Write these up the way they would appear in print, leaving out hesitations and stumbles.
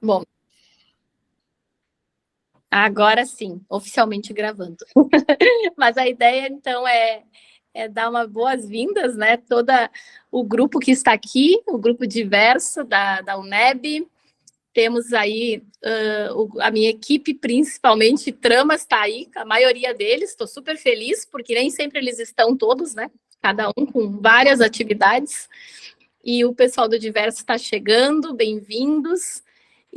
Bom, agora sim, oficialmente gravando. Mas a ideia, então, é dar uma boas-vindas, né? Todo o grupo que está aqui, o grupo diverso da UNEB. Temos aí a minha equipe, principalmente Tramas, está aí, a maioria deles. Estou super feliz, porque nem sempre eles estão todos, né? Cada um com várias atividades. E o pessoal do Diverso está chegando, bem-vindos.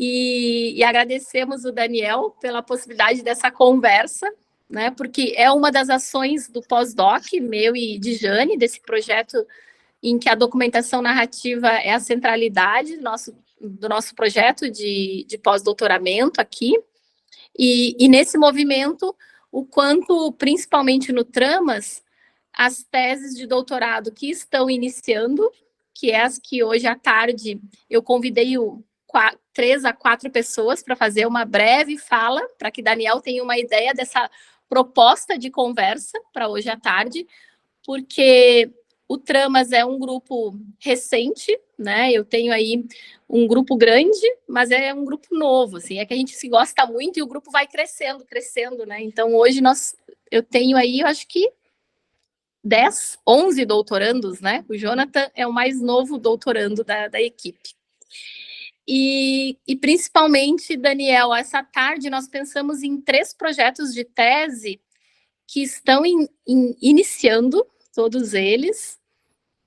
E agradecemos o Daniel pela possibilidade dessa conversa, né? Porque é uma das ações do pós-doc, meu e de Jane, desse projeto em que a documentação narrativa é a centralidade do nosso projeto de pós-doutoramento aqui. E nesse movimento, o quanto, principalmente no Tramas, as teses de doutorado que estão iniciando, que é as que hoje à tarde eu convidei 3 a 4 pessoas para fazer uma breve fala, para que Daniel tenha uma ideia dessa proposta de conversa para hoje à tarde, porque o Tramas é um grupo recente, né? Eu tenho aí um grupo grande, mas é um grupo novo, assim, é que a gente se gosta muito e o grupo vai crescendo, né? Então, hoje eu tenho aí, eu acho que 10, 11 doutorandos, né? O Jonathan é o mais novo doutorando da equipe. E principalmente, Daniel, essa tarde nós pensamos em 3 projetos de tese que estão iniciando, todos eles.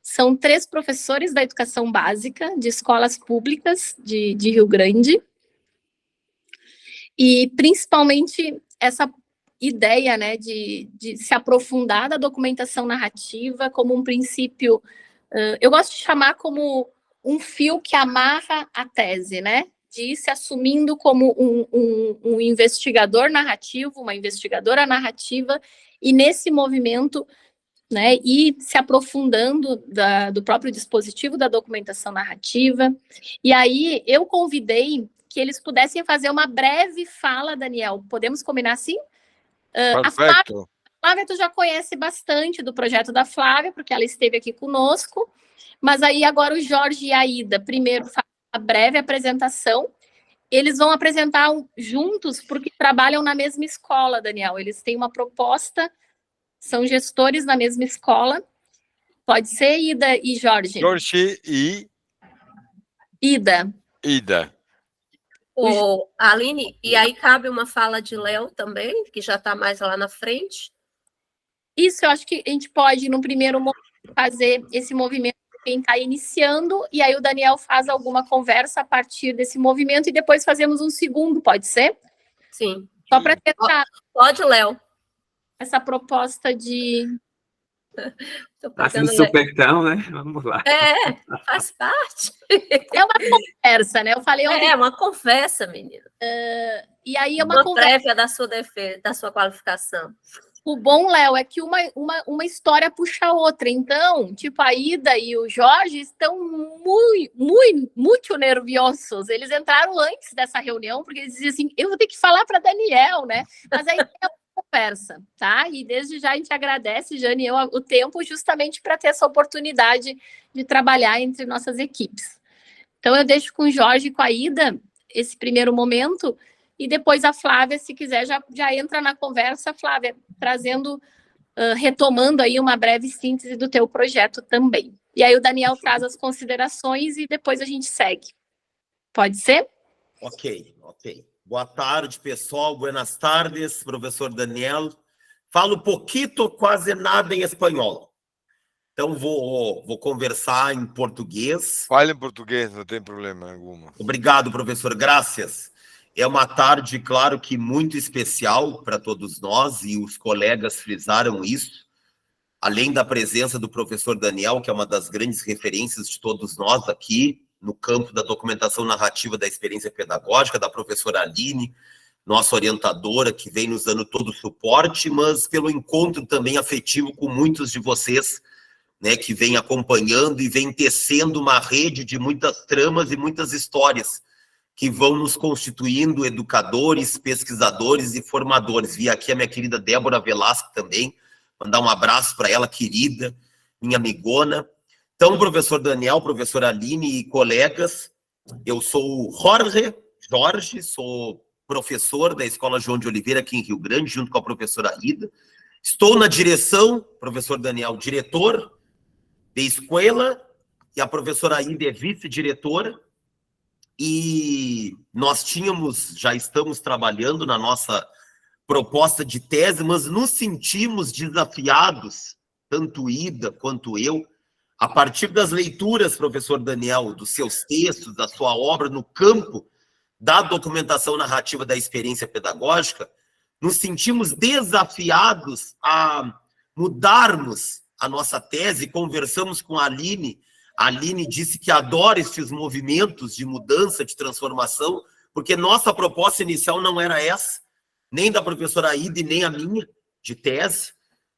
São 3 professores da educação básica de escolas públicas de Rio Grande. E principalmente essa ideia, né, de se aprofundar da documentação narrativa como um princípio, eu gosto de chamar como um fio que amarra a tese, né, de ir se assumindo como um investigador narrativo, uma investigadora narrativa, e nesse movimento, né, e se aprofundando do próprio dispositivo da documentação narrativa. E aí eu convidei que eles pudessem fazer uma breve fala, Daniel. Podemos combinar assim? A Flávia, tu já conhece bastante do projeto da Flávia, porque ela esteve aqui conosco, mas aí agora o Jorge e a Ida, primeiro fazem uma breve apresentação. Eles vão apresentar juntos, porque trabalham na mesma escola, Daniel. Eles têm uma proposta, são gestores na mesma escola. Pode ser, Ida e Jorge? Jorge e... Ida. Aline, e aí cabe uma fala de Léo também, que já está mais lá na frente. Isso, eu acho que a gente pode, no primeiro momento, fazer esse movimento quem está iniciando, e aí o Daniel faz alguma conversa a partir desse movimento, e depois fazemos um segundo, pode ser? Sim. Só para tentar... Pode, Léo. Essa proposta de... Assim, supetão, né? Vamos lá. Faz parte. É uma conversa, né? Eu falei ontem... É uma conversa, menina. E aí é uma conversa... prévia da sua defesa, da sua qualificação. O bom, Léo, é que uma história puxa a outra. Então, tipo, a Ida e o Jorge estão muito nerviosos. Eles entraram antes dessa reunião, porque eles diziam assim, eu vou ter que falar para Daniel, né? Mas aí é uma conversa, tá? E desde já a gente agradece, Jane e eu, o tempo justamente para ter essa oportunidade de trabalhar entre nossas equipes. Então, eu deixo com o Jorge e com a Ida esse primeiro momento, e depois a Flávia, se quiser, já entra na conversa, Flávia, trazendo, retomando aí uma breve síntese do teu projeto também. E aí o Daniel traz as considerações e depois a gente segue. Pode ser? Ok. Boa tarde, pessoal. Buenas tardes, professor Daniel. Falo pouquito, quase nada em espanhol. Então, vou conversar em português. Fale em português, não tem problema algum. Obrigado, professor. Graças. É uma tarde, claro que muito especial para todos nós, e os colegas frisaram isso. Além da presença do professor Daniel, que é uma das grandes referências de todos nós aqui, no campo da documentação narrativa da experiência pedagógica, da professora Aline, nossa orientadora, que vem nos dando todo o suporte, mas pelo encontro também afetivo com muitos de vocês, né, que vem acompanhando e vem tecendo uma rede de muitas tramas e muitas histórias que vão nos constituindo educadores, pesquisadores e formadores. Vi aqui a minha querida Débora Velasco também, mandar um abraço para ela, querida, minha amigona. Então, professor Daniel, professora Aline e colegas, eu sou o Jorge Jorge, sou professor da Escola João de Oliveira aqui em Rio Grande, junto com a professora Ida. Estou na direção, professor Daniel, diretor de escola, e a professora Ida é vice-diretora. E nós já estamos trabalhando na nossa proposta de tese, mas nos sentimos desafiados, tanto Ida quanto eu, a partir das leituras, professor Daniel, dos seus textos, da sua obra no campo da documentação narrativa da experiência pedagógica, nos sentimos desafiados a mudarmos a nossa tese. Conversamos com a Aline. A Aline disse que adora esses movimentos de mudança, de transformação, porque nossa proposta inicial não era essa, nem da professora Ida e nem a minha, de tese.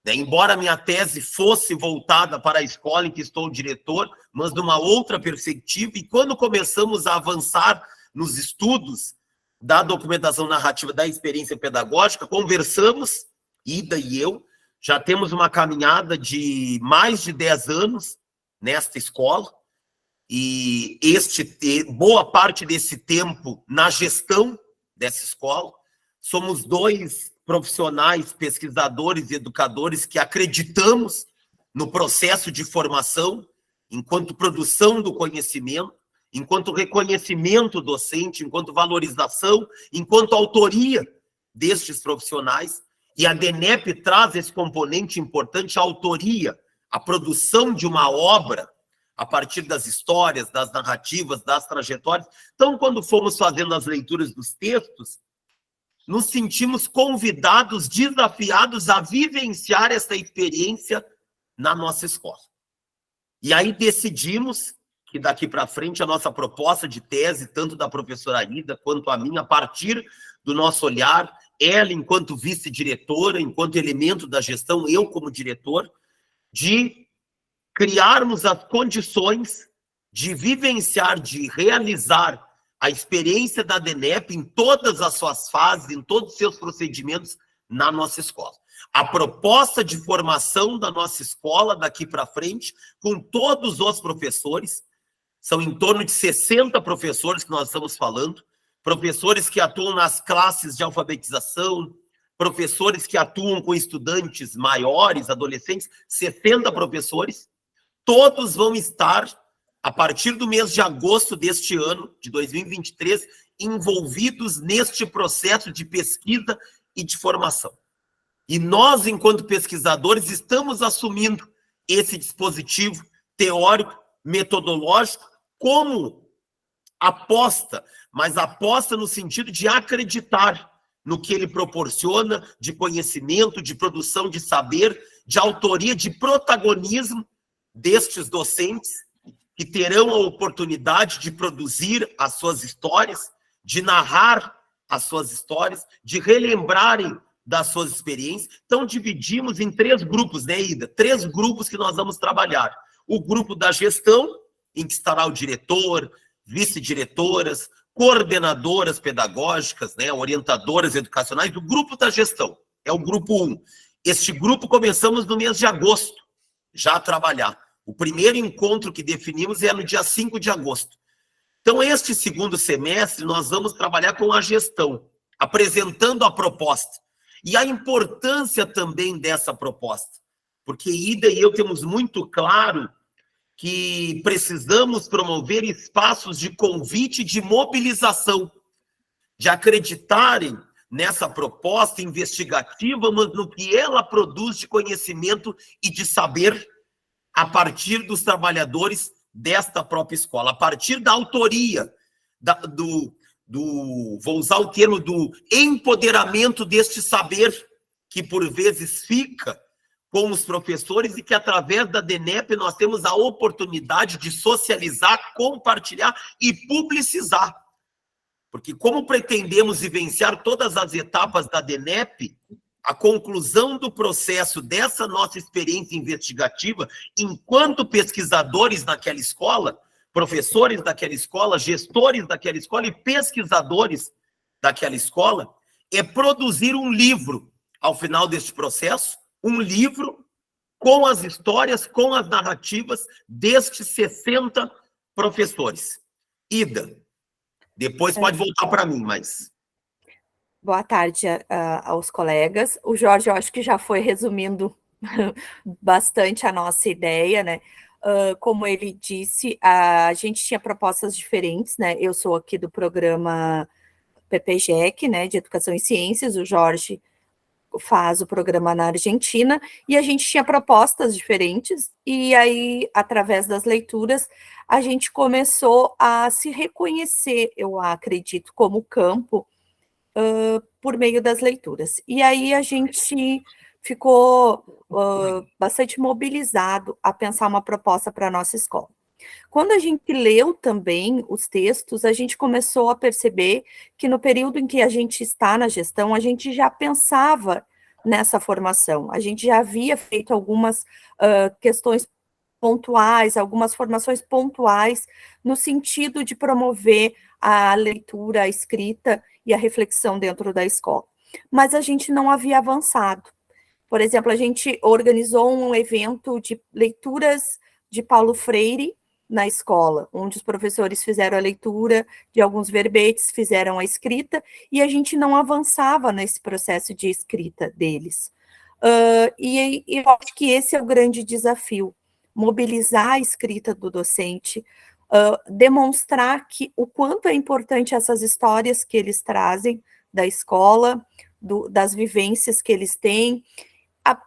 Embora a minha tese fosse voltada para a escola em que estou diretor, mas de uma outra perspectiva, e quando começamos a avançar nos estudos da documentação narrativa da experiência pedagógica, conversamos, Ida e eu, já temos uma caminhada de mais de 10 anos nesta escola, e boa parte desse tempo na gestão dessa escola. Somos 2 profissionais, pesquisadores e educadores que acreditamos no processo de formação, enquanto produção do conhecimento, enquanto reconhecimento docente, enquanto valorização, enquanto autoria destes profissionais. E a DNEP traz esse componente importante, a autoria, a produção de uma obra a partir das histórias, das narrativas, das trajetórias. Então, quando fomos fazendo as leituras dos textos, nos sentimos convidados, desafiados a vivenciar essa experiência na nossa escola. E aí decidimos que daqui para frente a nossa proposta de tese, tanto da professora Ida quanto a minha, a partir do nosso olhar, ela enquanto vice-diretora, enquanto elemento da gestão, eu como diretor, de criarmos as condições de vivenciar, de realizar a experiência da DNEP em todas as suas fases, em todos os seus procedimentos na nossa escola. A proposta de formação da nossa escola daqui para frente, com todos os professores, são em torno de 60 professores que nós estamos falando, professores que atuam nas classes de alfabetização, professores que atuam com estudantes maiores, adolescentes, 60 professores, todos vão estar, a partir do mês de agosto deste ano, de 2023, envolvidos neste processo de pesquisa e de formação. E nós, enquanto pesquisadores, estamos assumindo esse dispositivo teórico, metodológico, como aposta, mas aposta no sentido de acreditar no que ele proporciona de conhecimento, de produção de saber, de autoria, de protagonismo destes docentes que terão a oportunidade de produzir as suas histórias, de narrar as suas histórias, de relembrarem das suas experiências. Então, dividimos em 3 grupos, né, Ida? 3 grupos que nós vamos trabalhar. O grupo da gestão, em que estará o diretor, vice-diretoras, coordenadoras pedagógicas, né, orientadoras educacionais. O grupo da gestão é o grupo 1. Este grupo começamos no mês de agosto, já a trabalhar. O primeiro encontro que definimos é no dia 5 de agosto. Então, este segundo semestre, nós vamos trabalhar com a gestão, apresentando a proposta. E a importância também dessa proposta. Porque Ida e eu temos muito claro que precisamos promover espaços de convite e de mobilização, de acreditarem nessa proposta investigativa, mas no que ela produz de conhecimento e de saber a partir dos trabalhadores desta própria escola, a partir da autoria, vou usar o termo do empoderamento deste saber, que por vezes fica com os professores e que através da DNEP nós temos a oportunidade de socializar, compartilhar e publicizar. Porque como pretendemos vivenciar todas as etapas da DNEP, a conclusão do processo dessa nossa experiência investigativa, enquanto pesquisadores naquela escola, professores daquela escola, gestores daquela escola e pesquisadores daquela escola, é produzir um livro, ao final deste processo, um livro com as histórias, com as narrativas destes 60 professores. Ida, Depois pode voltar para mim, mas... Boa tarde aos colegas. O Jorge, eu acho que já foi resumindo bastante a nossa ideia, né? Como ele disse, a gente tinha propostas diferentes, né? Eu sou aqui do programa PPGEC, né, de Educação em Ciências, o Jorge faz o programa na Argentina, e a gente tinha propostas diferentes, e aí, através das leituras, a gente começou a se reconhecer, eu acredito, como campo, por meio das leituras. E aí a gente ficou bastante mobilizado a pensar uma proposta para a nossa escola. Quando a gente leu também os textos, a gente começou a perceber que no período em que a gente está na gestão, a gente já pensava nessa formação, a gente já havia feito algumas questões pontuais, algumas formações pontuais, no sentido de promover a leitura, a escrita e a reflexão dentro da escola. Mas a gente não havia avançado. Por exemplo, a gente organizou um evento de leituras de Paulo Freire na escola, onde os professores fizeram a leitura de alguns verbetes, fizeram a escrita, e a gente não avançava nesse processo de escrita deles. E eu acho que esse é o grande desafio, mobilizar a escrita do docente, demonstrar o quanto é importante essas histórias que eles trazem da escola, das vivências que eles têm,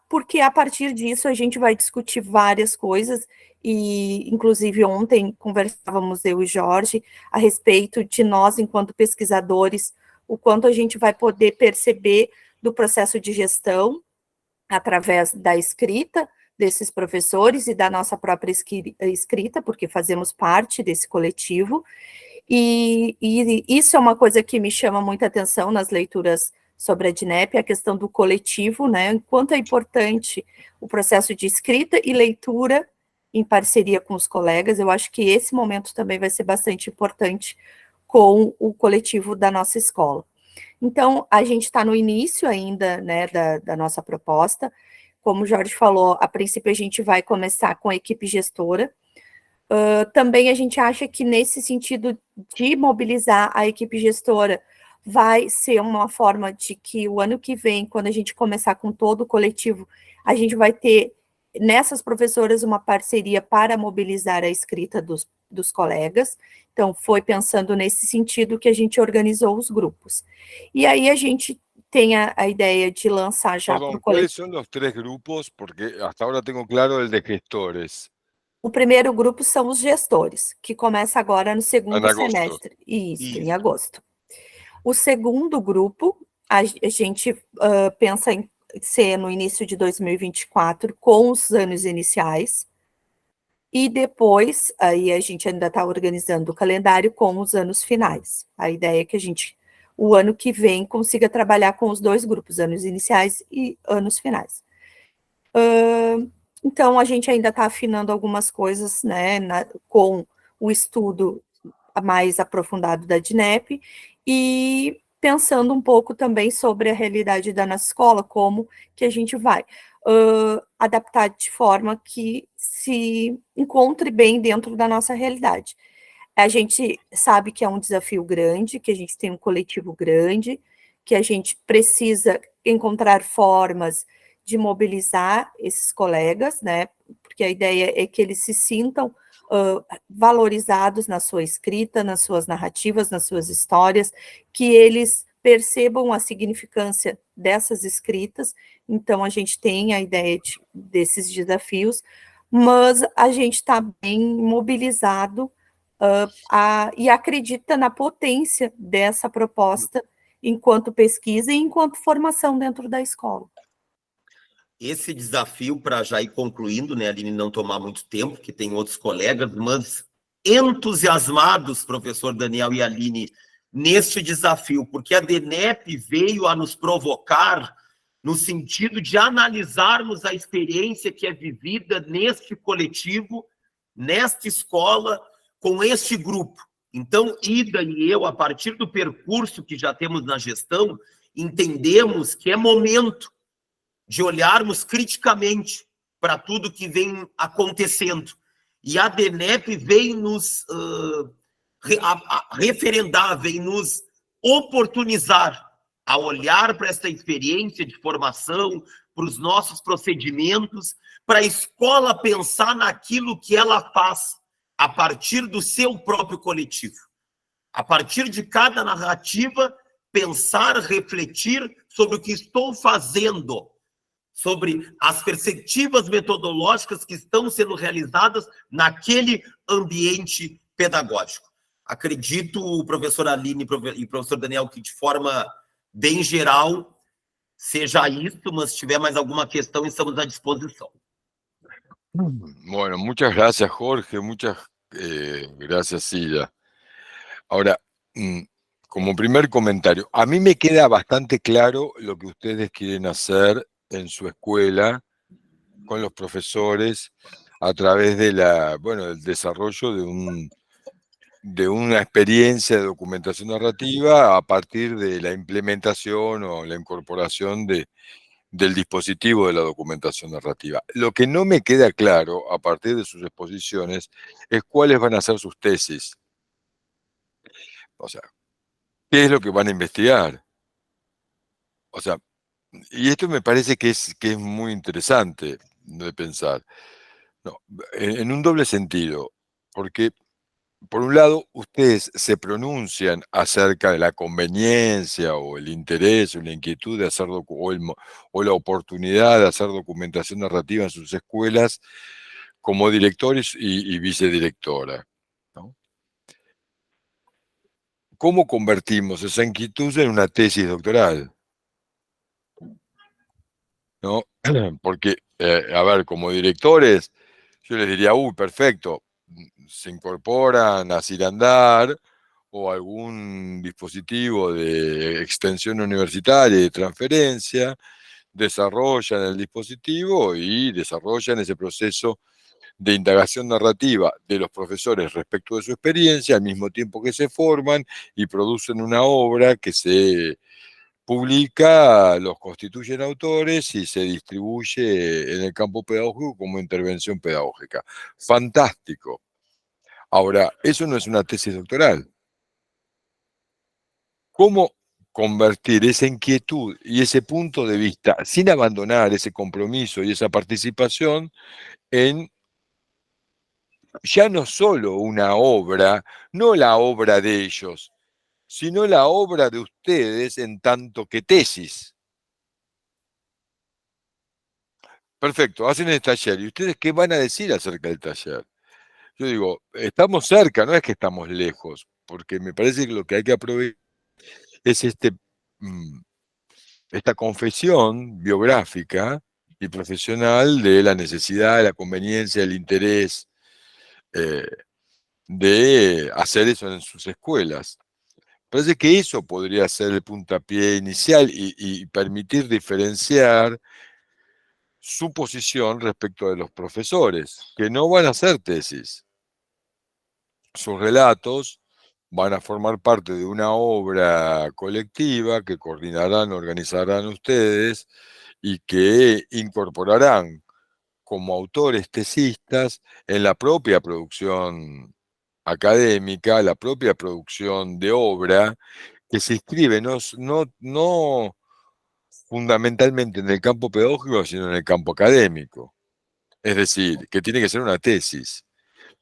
porque a partir disso a gente vai discutir várias coisas, e inclusive ontem conversávamos eu e Jorge a respeito de nós, enquanto pesquisadores, o quanto a gente vai poder perceber do processo de gestão através da escrita desses professores e da nossa própria escrita, porque fazemos parte desse coletivo, e isso é uma coisa que me chama muita atenção nas leituras sobre a DINEP, a questão do coletivo, né, quanto é importante o processo de escrita e leitura em parceria com os colegas. Eu acho que esse momento também vai ser bastante importante com o coletivo da nossa escola. Então, a gente está no início ainda, né, da nossa proposta. Como o Jorge falou, a princípio a gente vai começar com a equipe gestora. Também a gente acha que nesse sentido de mobilizar a equipe gestora, vai ser uma forma de que o ano que vem, quando a gente começar com todo o coletivo, a gente vai ter nessas professoras uma parceria para mobilizar a escrita dos colegas. Então, foi pensando nesse sentido que a gente organizou os grupos. E aí a gente tem a ideia de lançar já para o coletivo. ¿Cuáles son los 3 grupos? Porque hasta ahora tengo claro el de gestores. O primeiro grupo são os gestores, que começa agora no segundo semestre. Isso, em agosto. O segundo grupo, a gente pensa em ser no início de 2024, com os anos iniciais, e depois, aí a gente ainda está organizando o calendário com os anos finais. A ideia é que a gente, o ano que vem, consiga trabalhar com os 2 grupos, anos iniciais e anos finais. Então, a gente ainda está afinando algumas coisas, né, com o estudo mais aprofundado da DINEP, e pensando um pouco também sobre a realidade da nossa escola, como que a gente vai adaptar de forma que se encontre bem dentro da nossa realidade. A gente sabe que é um desafio grande, que a gente tem um coletivo grande, que a gente precisa encontrar formas de mobilizar esses colegas, né, porque a ideia é que eles se sintam valorizados na sua escrita, nas suas narrativas, nas suas histórias, que eles percebam a significância dessas escritas. Então, a gente tem a ideia desses desafios, mas a gente está bem mobilizado e acredita na potência dessa proposta enquanto pesquisa e enquanto formação dentro da escola. Esse desafio, para já ir concluindo, né, Aline, não tomar muito tempo, que tem outros colegas, mas entusiasmados, professor Daniel e Aline, neste desafio, porque a DINEP veio a nos provocar no sentido de analisarmos a experiência que é vivida neste coletivo, nesta escola, com este grupo. Então, Ida e eu, a partir do percurso que já temos na gestão, entendemos que é momento de olharmos criticamente para tudo que vem acontecendo. E a DINEP vem nos referendar, vem nos oportunizar a olhar para essa experiência de formação, para os nossos procedimentos, para a escola pensar naquilo que ela faz a partir do seu próprio coletivo. A partir de cada narrativa, pensar, refletir sobre o que estou fazendo, sobre as perspectivas metodológicas que estão sendo realizadas naquele ambiente pedagógico. Acredito, professor Aline e professor Daniel, que de forma bem geral seja isso, mas se tiver mais alguma questão, estamos à disposição. Bueno, muchas gracias, Jorge, muchas gracias, Cira. Ahora, como primer comentario, a mí me queda bastante claro lo que ustedes quieren hacer en su escuela con los profesores a través de del desarrollo de una experiencia de documentación narrativa a partir de la implementación o la incorporación del dispositivo de la documentación narrativa. Lo que no me queda claro a partir de sus exposiciones es cuáles van a ser sus tesis. O sea, ¿qué es lo que van a investigar? O sea, y esto me parece que es muy interesante de pensar. No, en un doble sentido, porque por un lado ustedes se pronuncian acerca de la conveniencia o el interés o la inquietud de hacer o la oportunidad de hacer documentación narrativa en sus escuelas como directores y vicedirectora, ¿no? ¿Cómo convertimos esa inquietud en una tesis doctoral? ¿No? Porque, a ver, como directores, yo les diría, perfecto, se incorporan a Cirandar o algún dispositivo de extensión universitaria y de transferencia, desarrollan el dispositivo y desarrollan ese proceso de indagación narrativa de los profesores respecto de su experiencia, al mismo tiempo que se forman y producen una obra que se publica, los constituyen autores y se distribuye en el campo pedagógico como intervención pedagógica. Fantástico. Ahora, eso no es una tesis doctoral. ¿Cómo convertir esa inquietud y ese punto de vista, sin abandonar ese compromiso y esa participación, en ya no solo una obra, no la obra de ellos, sino la obra de ustedes en tanto que tesis? Perfecto, hacen el taller. ¿Y ustedes qué van a decir acerca del taller? Yo digo, estamos cerca, no es que estamos lejos, porque me parece que lo que hay que aprovechar es esta confesión biográfica y profesional de la necesidad, de la conveniencia, del interés de hacer eso en sus escuelas. Parece que eso podría ser el puntapié inicial y permitir diferenciar su posición respecto de los profesores, que no van a hacer tesis. Sus relatos van a formar parte de una obra colectiva que coordinarán, organizarán ustedes y que incorporarán como autores tesistas en la propia producción académica, la propia producción de obra que se inscribe no fundamentalmente en el campo pedagógico, sino en el campo académico. Es decir, que tiene que ser una tesis.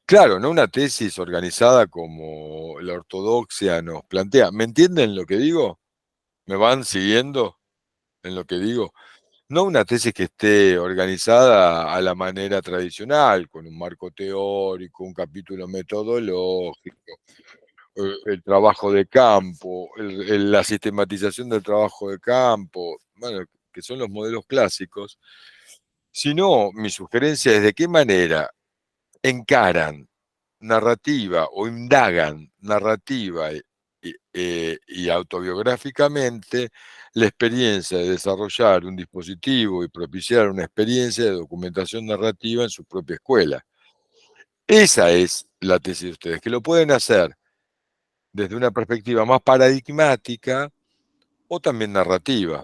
Claro, no una tesis organizada como la ortodoxia nos plantea. ¿Me entienden lo que digo? ¿Me van siguiendo en lo que digo? No una tesis que esté organizada a la manera tradicional, con un marco teórico, un capítulo metodológico, el trabajo de campo, la sistematización del trabajo de campo, bueno, que son los modelos clásicos, sino mi sugerencia es de qué manera encaran narrativa o indagan narrativa y autobiográficamente la experiencia de desarrollar un dispositivo y propiciar una experiencia de documentación narrativa en su propia escuela. Esa es la tesis de ustedes, que lo pueden hacer desde una perspectiva más paradigmática o también narrativa.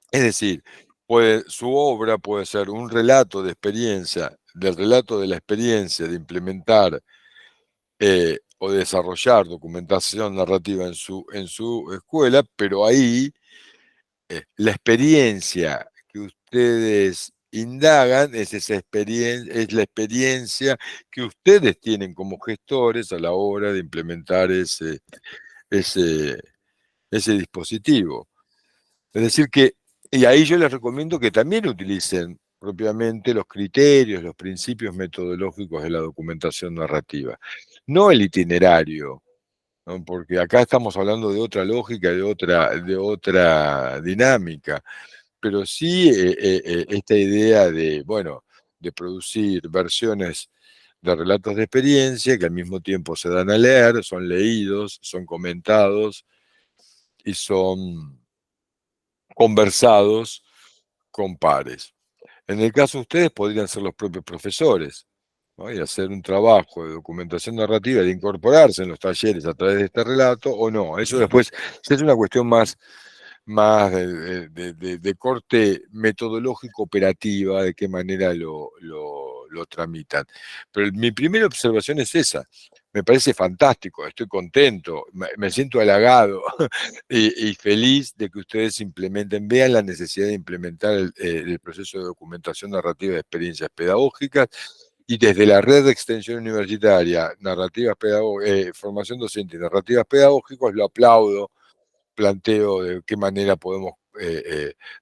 Es decir, su obra puede ser un relato de experiencia, del relato de la experiencia de implementar o desarrollar documentación narrativa en su escuela, pero ahí la experiencia que ustedes indagan es la experiencia que ustedes tienen como gestores a la hora de implementar ese dispositivo. Es decir que, y ahí yo les recomiendo que también utilicen propiamente los criterios, los principios metodológicos de la documentación narrativa, no el itinerario, ¿no? Porque acá estamos hablando de otra lógica, de otra dinámica, pero sí esta idea de, bueno, de producir versiones de relatos de experiencia que al mismo tiempo se dan a leer, son leídos, son comentados y son conversados con pares. En el caso de ustedes podrían ser los propios profesores, ¿no? Y hacer un trabajo de documentación narrativa, de incorporarse en los talleres a través de este relato, o no. Eso después es una cuestión más de corte metodológico operativa, de qué manera lo tramitan. Pero mi primera observación es esa. Me parece fantástico, estoy contento, me siento halagado y feliz de que ustedes implementen, vean la necesidad de implementar el proceso de documentación narrativa de experiencias pedagógicas, y desde la red de extensión universitaria, formación docente y narrativas pedagógicas, lo aplaudo, planteo de qué manera podemos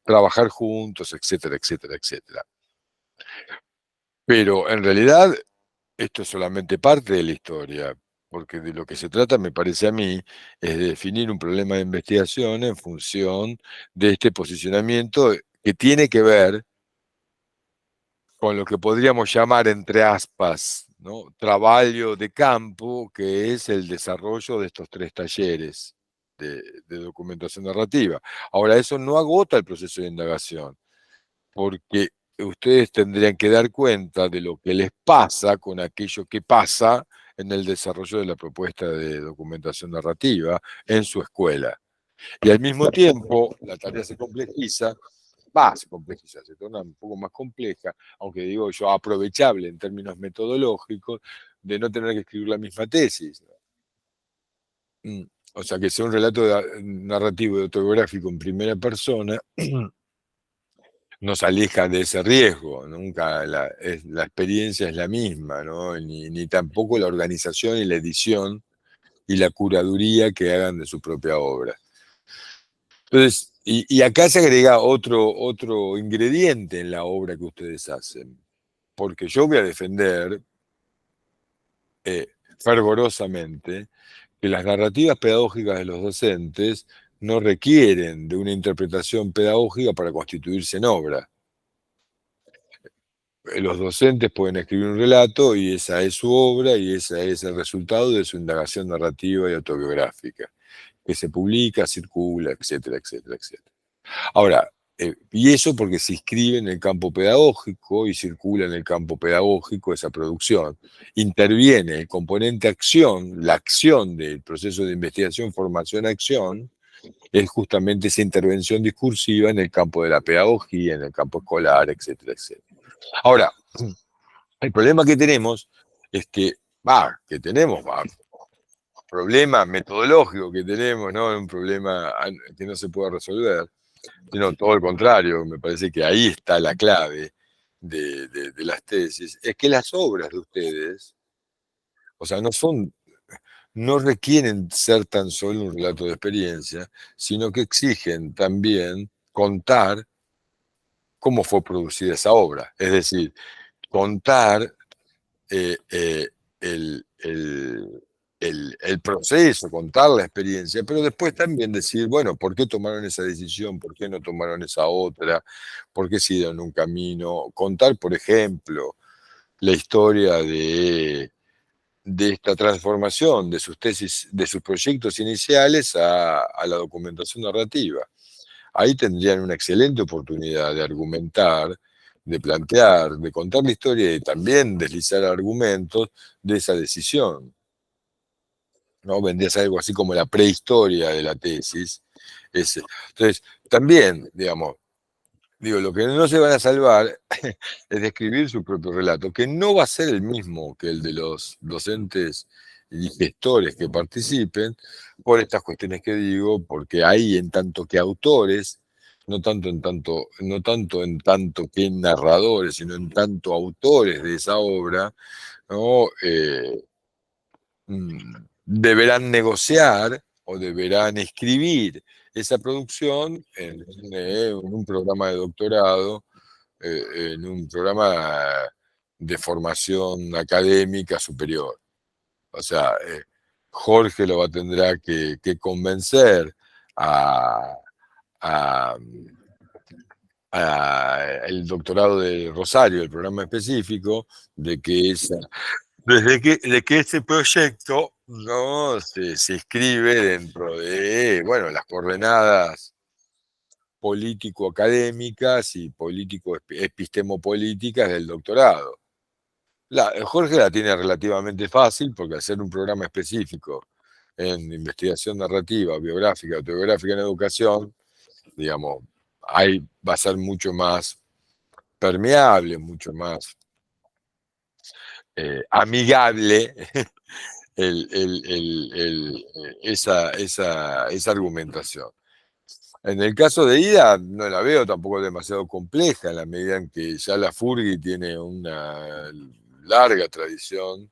trabajar juntos, etcétera, etcétera, etcétera. Pero en realidad esto es solamente parte de la historia, porque de lo que se trata, me parece a mí, es de definir un problema de investigación en función de este posicionamiento que tiene que ver con lo que podríamos llamar, entre aspas, ¿no?, trabajo de campo, que es el desarrollo de estos 3 talleres de documentación narrativa. Ahora, eso no agota el proceso de indagación, porque ustedes tendrían que dar cuenta de lo que les pasa con aquello que pasa en el desarrollo de la propuesta de documentación narrativa en su escuela. Y al mismo tiempo, la tarea se complejiza, se torna un poco más compleja, aunque digo yo, aprovechable en términos metodológicos, de no tener que escribir la misma tesis. O sea, que sea un relato narrativo y autobiográfico en primera persona, nos aleja de ese riesgo. Nunca la experiencia es la misma, ¿no? Ni tampoco la organización y la edición y la curaduría que hagan de su propia obra. Entonces, y acá se agrega otro ingrediente en la obra que ustedes hacen, porque yo voy a defender fervorosamente que las narrativas pedagógicas de los docentes no requieren de una interpretación pedagógica para constituirse en obra. Los docentes pueden escribir un relato y esa es su obra y ese es el resultado de su indagación narrativa y autobiográfica, que se publica, circula, etcétera, etcétera, etcétera. Ahora, y eso porque se inscribe en el campo pedagógico y circula en el campo pedagógico esa producción. Interviene el componente acción, la acción del proceso de investigación, formación, acción, es justamente esa intervención discursiva en el campo de la pedagogía, en el campo escolar, etcétera, etcétera. Ahora, el problema que tenemos es que, problema metodológico que tenemos, no un problema que no se puede resolver, sino todo el contrario, me parece que ahí está la clave de las tesis, es que las obras de ustedes, o sea, no requieren ser tan solo un relato de experiencia, sino que exigen también contar cómo fue producida esa obra, es decir, contar el proceso, contar la experiencia, pero después también decir, bueno, ¿por qué tomaron esa decisión? ¿Por qué no tomaron esa otra? ¿Por qué siguieron un camino? Contar, por ejemplo, la historia de esta transformación de sus tesis, de sus proyectos iniciales a la documentación narrativa. Ahí tendrían una excelente oportunidad de argumentar, de plantear, de contar la historia y también deslizar argumentos de esa decisión, ¿no? Vendría a ser algo así como la prehistoria de la tesis. Entonces, también, digamos, lo que no se van a salvar es de escribir su propio relato, que no va a ser el mismo que el de los docentes y gestores que participen, por estas cuestiones que digo, porque hay en tanto que autores, no tanto en tanto que narradores, sino en tanto autores de esa obra, ¿no? Deberán negociar o deberán escribir esa producción en un programa de doctorado, en un programa de formación académica superior. O sea, Jorge tendrá que convencer a el doctorado de Rosario, el programa específico, de que ese proyecto, ¿no?, se inscribe dentro de, bueno, las coordenadas político-académicas y político-epistemopolíticas del doctorado. Jorge la tiene relativamente fácil porque al ser un programa específico en investigación narrativa, biográfica, autobiográfica en educación, digamos, va a ser mucho más permeable, mucho más amigable esa argumentación. En el caso de Ida, no la veo tampoco demasiado compleja, en la medida en que ya la Furgi tiene una larga tradición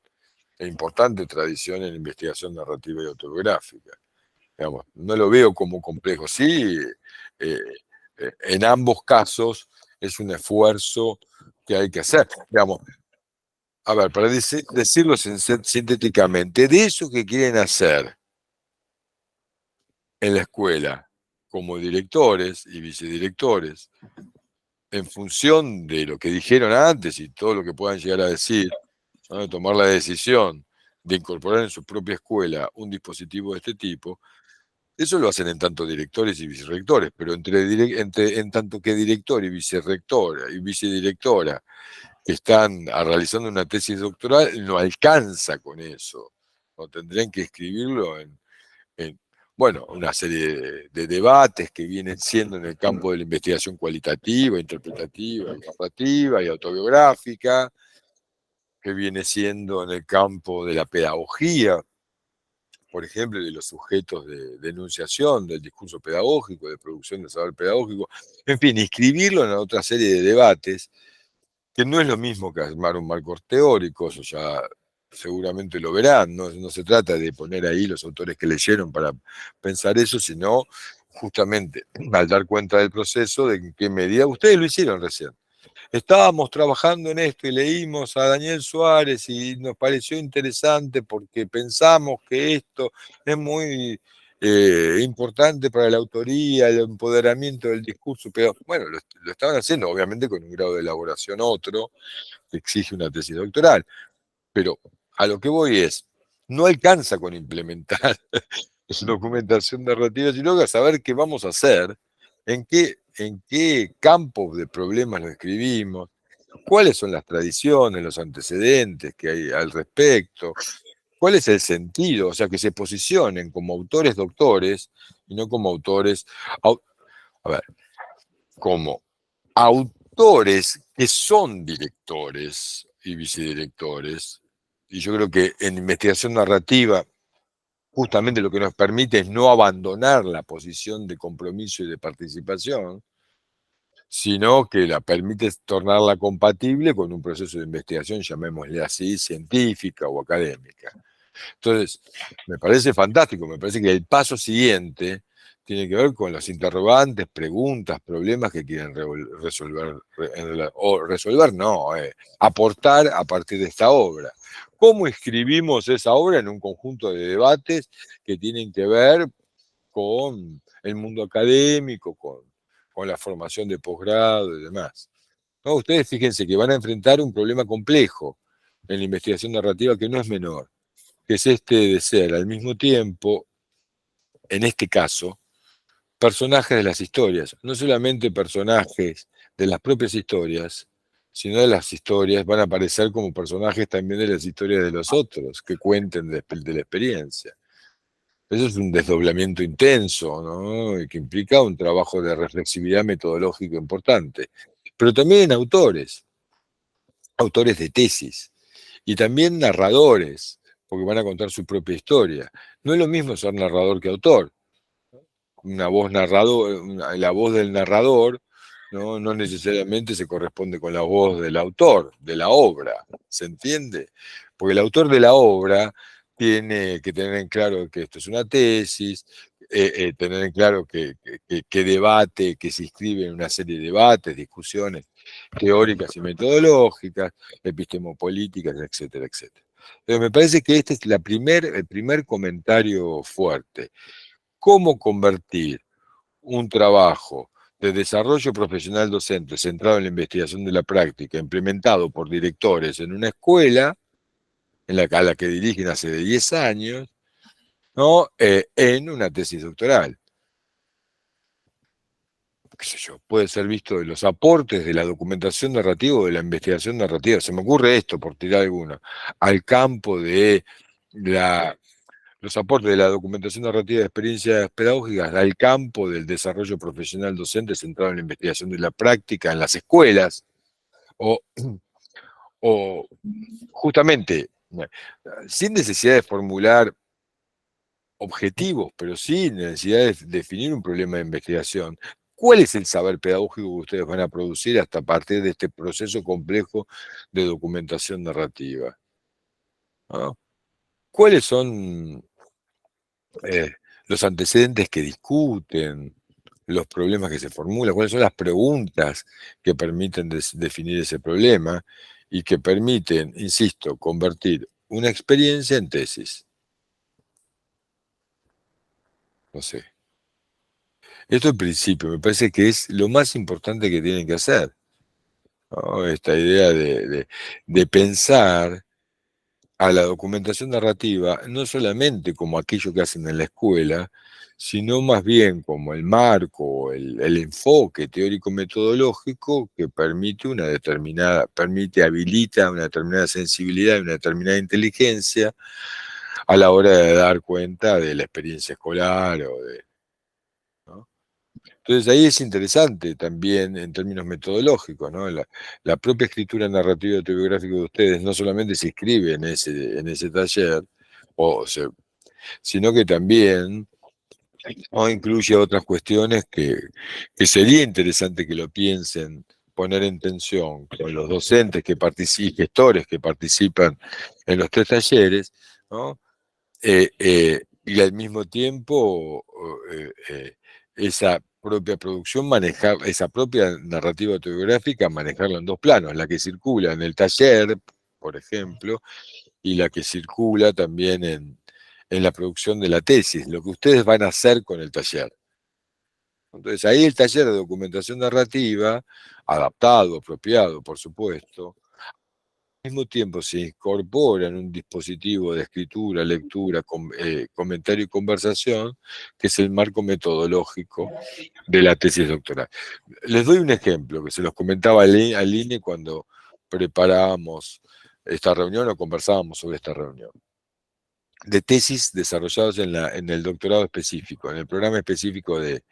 e importante tradición en investigación narrativa y autobiográfica. Digamos, no lo veo como complejo. Sí, en ambos casos es un esfuerzo que hay que hacer. Digamos, a ver, para decirlo sintéticamente, de eso que quieren hacer en la escuela, como directores y vicedirectores, en función de lo que dijeron antes y todo lo que puedan llegar a decir, ¿no?, tomar la decisión de incorporar en su propia escuela un dispositivo de este tipo, eso lo hacen en tanto directores y vicerrectores, pero en tanto que director y vicerrectora y vicedirectora que están realizando una tesis doctoral, no alcanza con eso. No tendrían que escribirlo en bueno, una serie de debates que vienen siendo en el campo de la investigación cualitativa, interpretativa, narrativa y autobiográfica, que viene siendo en el campo de la pedagogía, por ejemplo, de los sujetos de enunciación, del discurso pedagógico, de producción de saber pedagógico, en fin, inscribirlo en otra serie de debates, que no es lo mismo que armar un marco teórico, eso ya seguramente lo verán, no se trata de poner ahí los autores que leyeron para pensar eso, sino justamente al dar cuenta del proceso, de en qué medida, ustedes lo hicieron recién. Estábamos trabajando en esto y leímos a Daniel Suárez y nos pareció interesante porque pensamos que esto es muy importante para la autoría, el empoderamiento del discurso, pero bueno, lo estaban haciendo obviamente con un grado de elaboración otro que exige una tesis doctoral, pero a lo que voy es, no alcanza con implementar documentación narrativa, sino que a saber qué vamos a hacer, en qué campos de problemas lo escribimos, cuáles son las tradiciones, los antecedentes que hay al respecto, cuál es el sentido, o sea, que se posicionen como autores doctores y no como autores, como autores que son directores y vicedirectores. Y yo creo que en investigación narrativa justamente lo que nos permite es no abandonar la posición de compromiso y de participación, sino que la permite tornarla compatible con un proceso de investigación, llamémosle así, científica o académica. Entonces, me parece fantástico, me parece que el paso siguiente tiene que ver con los interrogantes, preguntas, problemas que quieren aportar a partir de esta obra. ¿Cómo escribimos esa obra en un conjunto de debates que tienen que ver con el mundo académico, con la formación de posgrado y demás? ¿No? Ustedes fíjense que van a enfrentar un problema complejo en la investigación narrativa que no es menor, que es este de ser al mismo tiempo, en este caso, personajes de las historias, no solamente personajes de las propias historias, sino de las historias, van a aparecer como personajes también de las historias de los otros, que cuenten de la experiencia. Eso es un desdoblamiento intenso, ¿no? Y que implica un trabajo de reflexividad metodológico importante. Pero también en autores de tesis, y también narradores, porque van a contar su propia historia. No es lo mismo ser narrador que autor. La voz del narrador no necesariamente se corresponde con la voz del autor, de la obra, ¿se entiende? Porque el autor de la obra tiene que tener en claro que esto es una tesis, tener en claro que debate, que se inscribe en una serie de debates, discusiones teóricas y metodológicas, epistemopolíticas, etcétera, etcétera. Pero me parece que este es el primer comentario fuerte. ¿Cómo convertir un trabajo de desarrollo profesional docente centrado en la investigación de la práctica, implementado por directores en una escuela, a la que dirigen hace de 10 años, ¿no? En una tesis doctoral? ¿Qué sé yo? Puede ser visto de los aportes de la documentación narrativa o de la investigación narrativa. Se me ocurre esto, por tirar alguno, al campo de los aportes de la documentación narrativa de experiencias pedagógicas al campo del desarrollo profesional docente centrado en la investigación de la práctica en las escuelas, o justamente sin necesidad de formular objetivos, pero sí necesidad de definir un problema de investigación. ¿Cuál es el saber pedagógico que ustedes van a producir hasta a partir de este proceso complejo de documentación narrativa? ¿No? ¿Cuáles son los antecedentes que discuten, los problemas que se formulan, cuáles son las preguntas que permiten definir ese problema y que permiten, insisto, convertir una experiencia en tesis? No sé. Esto en principio me parece que es lo más importante que tienen que hacer, ¿no? Esta idea de pensar a la documentación narrativa no solamente como aquello que hacen en la escuela, sino más bien como el marco, el enfoque teórico-metodológico que habilita una determinada sensibilidad, una determinada inteligencia a la hora de dar cuenta de la experiencia escolar ¿no? Entonces ahí es interesante también en términos metodológicos, ¿no? La propia escritura narrativa autobiográfica de ustedes no solamente se inscribe en ese taller, sino que también ¿no? Incluye otras cuestiones que sería interesante que lo piensen, poner en tensión con los docentes y gestores que participan en los 3 talleres, ¿no? Y al mismo tiempo esa propia producción, esa propia narrativa autobiográfica, manejarla en 2 planos, la que circula en el taller, por ejemplo, y la que circula también en la producción de la tesis, lo que ustedes van a hacer con el taller. Entonces ahí el taller de documentación narrativa, adaptado, apropiado, por supuesto, al mismo tiempo se incorpora en un dispositivo de escritura, lectura, comentario y conversación, que es el marco metodológico de la tesis doctoral. Les doy un ejemplo, que se los comentaba a Aline cuando preparábamos esta reunión o conversábamos sobre esta reunión, de tesis desarrollados en el doctorado específico, en el programa específico de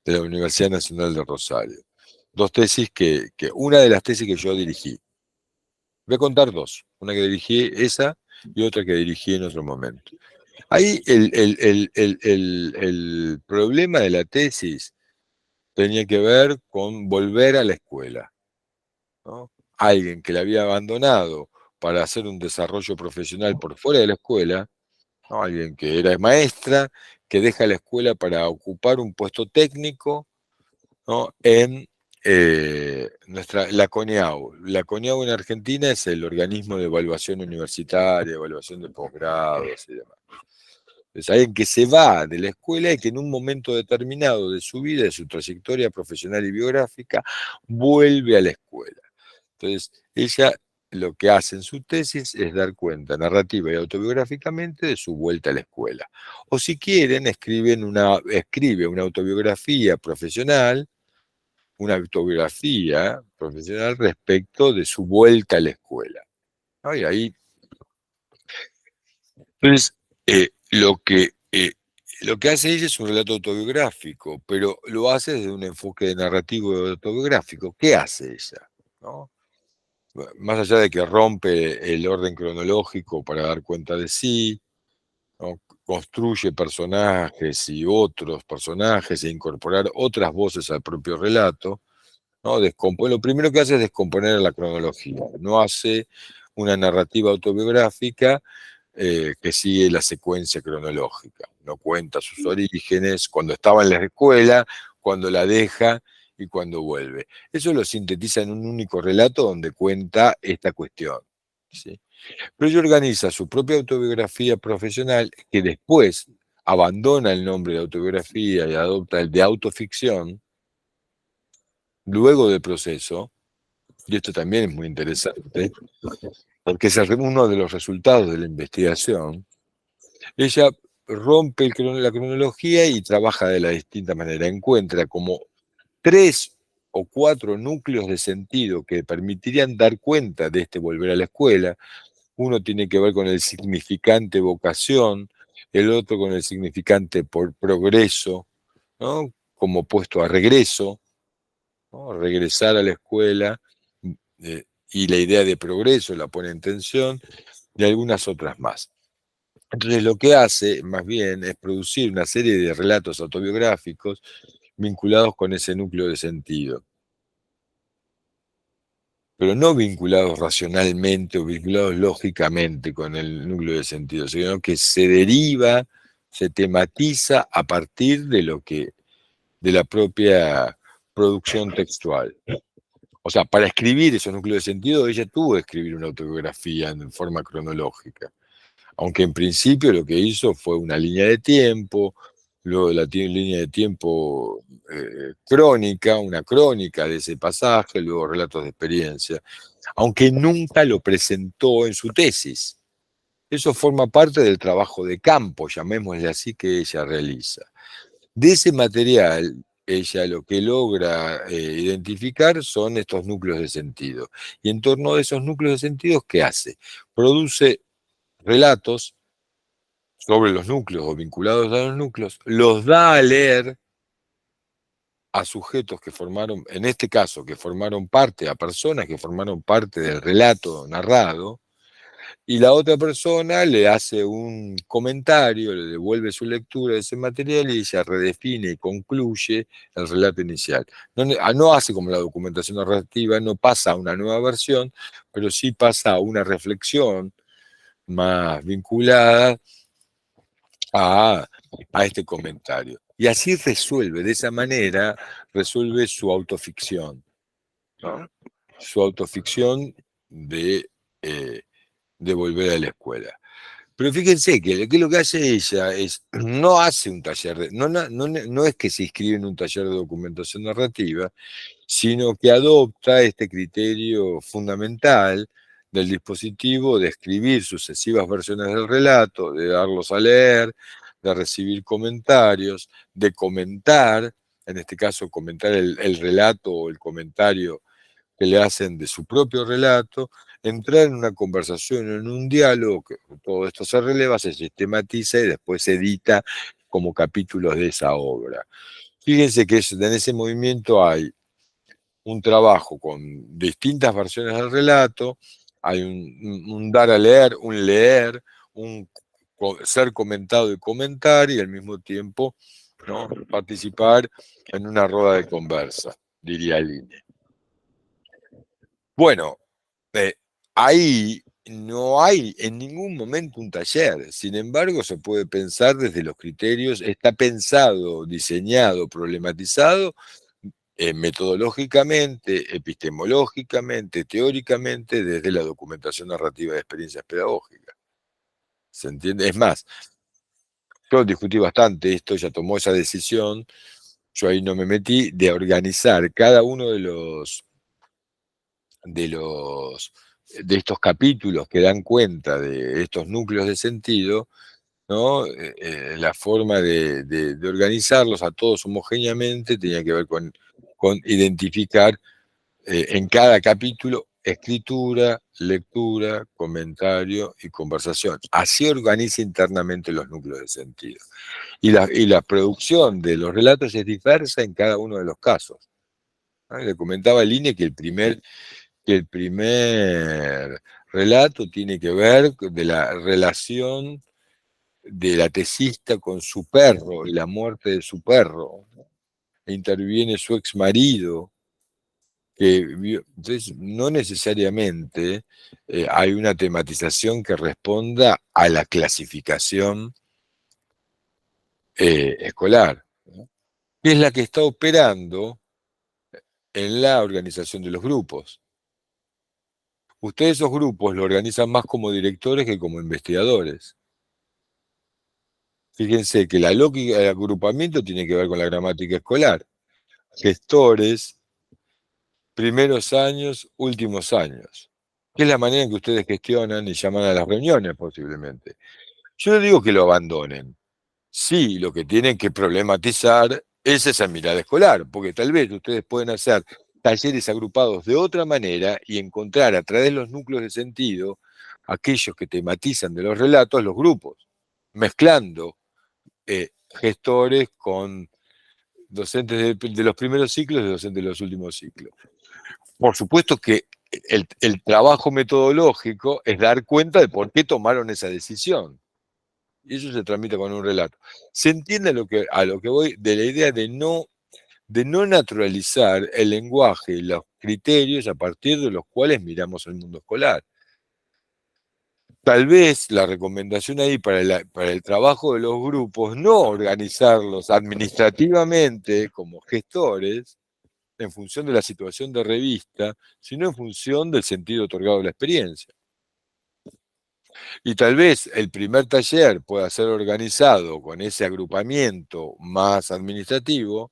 la Universidad Nacional de Rosario. 2 tesis una de las tesis que yo dirigí. Voy a contar 2, una que dirigí esa y otra que dirigí en otro momento. Ahí el problema de la tesis tenía que ver con volver a la escuela, ¿no? Alguien que la había abandonado para hacer un desarrollo profesional por fuera de la escuela, ¿no? Alguien que era maestra, que deja la escuela para ocupar un puesto técnico, ¿no? En la CONEAU. La CONEAU en Argentina es el organismo de evaluación universitaria, evaluación de posgrados y demás. Es alguien que se va de la escuela y que en un momento determinado de su vida, de su trayectoria profesional y biográfica, vuelve a la escuela. Entonces, ella lo que hace en su tesis es dar cuenta narrativa y autobiográficamente de su vuelta a la escuela. O si quieren, escribe una autobiografía profesional, respecto de su vuelta a la escuela. Y ahí, entonces, lo que hace ella es un relato autobiográfico, pero lo hace desde un enfoque narrativo autobiográfico. ¿Qué hace ella? ¿No? más allá de que rompe el orden cronológico para dar cuenta de sí, ¿no? Construye personajes y otros personajes e incorporar otras voces al propio relato, ¿no? Lo primero que hace es descomponer la cronología, no hace una narrativa autobiográfica que sigue la secuencia cronológica, no cuenta sus orígenes, cuando estaba en la escuela, cuando la deja y cuando vuelve. Eso lo sintetiza en un único relato donde cuenta esta cuestión, ¿sí? Pero ella organiza su propia autobiografía profesional, que después abandona el nombre de autobiografía y adopta el de autoficción, luego del proceso, y esto también es muy interesante, porque es uno de los resultados de la investigación. Ella rompe la cronología y trabaja de la distinta manera. Encuentra como 3 o 4 núcleos de sentido que permitirían dar cuenta de este volver a la escuela. Uno tiene que ver con el significante vocación, el otro con el significante por progreso, ¿no? Como opuesto a regreso, ¿no? Regresar a la escuela, y la idea de progreso la pone en tensión, y algunas otras más. Entonces lo que hace, más bien, es producir una serie de relatos autobiográficos vinculados con ese núcleo de sentido. Pero no vinculados racionalmente o vinculados lógicamente con el núcleo de sentido, sino que se deriva, se tematiza a partir de la propia producción textual. O sea, para escribir esos núcleos de sentido, ella tuvo que escribir una autobiografía en forma cronológica. Aunque en principio lo que hizo fue una línea de tiempo, luego la línea de tiempo crónica, una crónica de ese pasaje, luego relatos de experiencia, aunque nunca lo presentó en su tesis. Eso forma parte del trabajo de campo, llamémosle así, que ella realiza. De ese material, ella lo que logra identificar son estos núcleos de sentido. Y en torno a esos núcleos de sentido, ¿qué hace? Produce relatos sobre los núcleos o vinculados a los núcleos, los da a leer a sujetos que formaron, en este caso, que formaron parte, a personas que formaron parte del relato narrado, y la otra persona le hace un comentario, le devuelve su lectura de ese material y ella redefine y concluye el relato inicial. No hace como la documentación narrativa, no pasa a una nueva versión, pero sí pasa a una reflexión más vinculada a este comentario. Y así resuelve, de esa manera, resuelve su autoficción, ¿no? Su autoficción de volver a la escuela. Pero fíjense que lo que hace ella es, no hace un taller, no es que se inscribe en un taller de documentación narrativa, sino que adopta este criterio fundamental del dispositivo de escribir sucesivas versiones del relato, de darlos a leer, de recibir comentarios, de comentar, en este caso comentar el relato o el comentario que le hacen de su propio relato, entrar en una conversación, en un diálogo, que todo esto se releva, se sistematiza y después se edita como capítulos de esa obra. Fíjense que en ese movimiento hay un trabajo con distintas versiones del relato, hay un dar a leer, un ser comentado y comentar, y al mismo tiempo, ¿no?, participar en una rueda de conversa, diría Line. Bueno, ahí no hay en ningún momento un taller, sin embargo se puede pensar desde los criterios, está pensado, diseñado, problematizado, metodológicamente, epistemológicamente, teóricamente, desde la documentación narrativa de experiencias pedagógicas. ¿Se entiende? Es más, yo discutí bastante esto, ella tomó esa decisión, yo ahí no me metí, de organizar cada uno de estos capítulos que dan cuenta de estos núcleos de sentido, ¿no? La forma de organizarlos a todos homogéneamente tenía que ver con identificar en cada capítulo escritura, lectura, comentario y conversación. Así organiza internamente los núcleos de sentido. Y la producción de los relatos es diversa en cada uno de los casos. Le comentaba a Line que el primer que el primer relato tiene que ver de la relación de la tesista con su perro y la muerte de su perro. Interviene su ex marido, entonces no necesariamente hay una tematización que responda a la clasificación escolar, ¿no? Que es la que está operando en la organización de los grupos. Ustedes esos grupos lo organizan más como directores que como investigadores. Fíjense que la lógica del agrupamiento tiene que ver con la gramática escolar. Gestores, primeros años, últimos años. Que es la manera en que ustedes gestionan y llaman a las reuniones posiblemente. Yo no digo que lo abandonen. Sí, lo que tienen que problematizar es esa mirada escolar, porque tal vez ustedes pueden hacer talleres agrupados de otra manera y encontrar a través de los núcleos de sentido aquellos que tematizan de los relatos los grupos, mezclando gestores con docentes de los primeros ciclos y docentes de los últimos ciclos. Por supuesto que el trabajo metodológico es dar cuenta de por qué tomaron esa decisión. Y eso se tramita con un relato. Se entiende a lo que voy de la idea de no naturalizar el lenguaje y los criterios a partir de los cuales miramos el mundo escolar. Tal vez la recomendación ahí para el trabajo de los grupos, no organizarlos administrativamente como gestores, en función de la situación de revista, sino en función del sentido otorgado de la experiencia. Y tal vez el primer taller pueda ser organizado con ese agrupamiento más administrativo,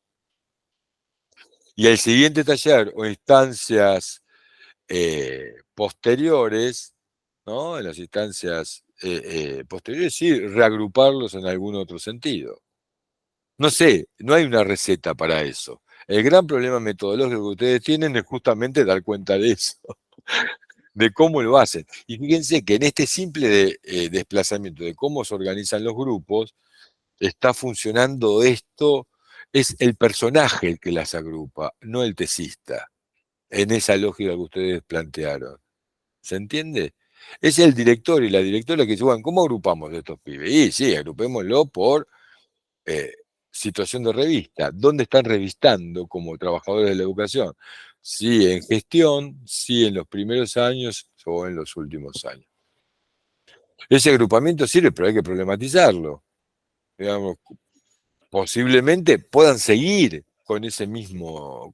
y el siguiente taller o instancias posteriores, ¿no? En las instancias posteriores, sí, reagruparlos en algún otro sentido. No sé, no hay una receta para eso. El gran problema metodológico que ustedes tienen es justamente dar cuenta de eso, de cómo lo hacen. Y fíjense que en este simple desplazamiento de cómo se organizan los grupos, está funcionando esto, es el personaje el que las agrupa, no el tesista, en esa lógica que ustedes plantearon. ¿Se entiende? Es el director y la directora que dicen, bueno, ¿cómo agrupamos a estos pibes? Y sí, agrupémoslo por situación de revista. ¿Dónde están revistando como trabajadores de la educación? Sí en gestión, sí en los primeros años o en los últimos años. Ese agrupamiento sirve, pero hay que problematizarlo. Digamos, posiblemente puedan seguir con ese mismo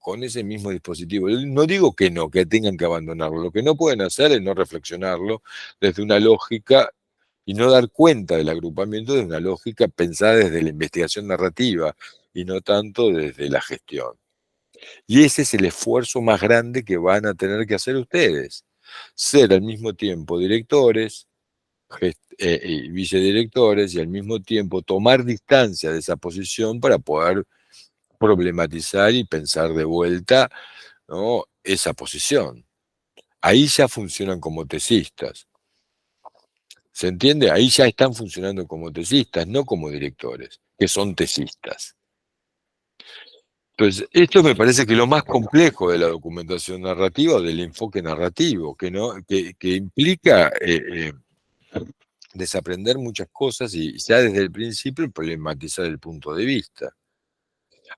dispositivo. No digo que no, que tengan que abandonarlo. Lo que no pueden hacer es no reflexionarlo desde una lógica y no dar cuenta del agrupamiento de una lógica pensada desde la investigación narrativa y no tanto desde la gestión. Y ese es el esfuerzo más grande que van a tener que hacer ustedes. Ser al mismo tiempo directores, y vicedirectores, y al mismo tiempo tomar distancia de esa posición para poder problematizar y pensar de vuelta, ¿no?, esa posición. Ahí ya funcionan como tesistas. ¿Se entiende? Ahí ya están funcionando como tesistas, no como directores, que son tesistas. Entonces, esto me parece que lo más complejo de la documentación narrativa o del enfoque narrativo, que implica desaprender muchas cosas y ya desde el principio problematizar el punto de vista.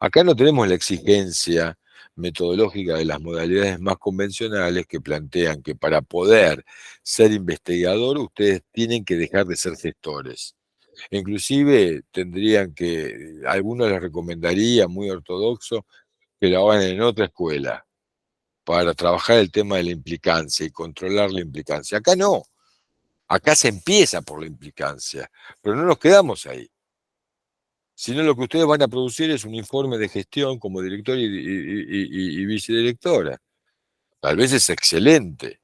Acá no tenemos la exigencia metodológica de las modalidades más convencionales que plantean que para poder ser investigador ustedes tienen que dejar de ser gestores. Inclusive tendrían que, algunos les recomendaría, muy ortodoxo, que lo hagan en otra escuela para trabajar el tema de la implicancia y controlar la implicancia. Acá no. Acá se empieza por la implicancia, pero no nos quedamos ahí. Sino lo que ustedes van a producir es un informe de gestión como director y vicedirectora. Tal vez es excelente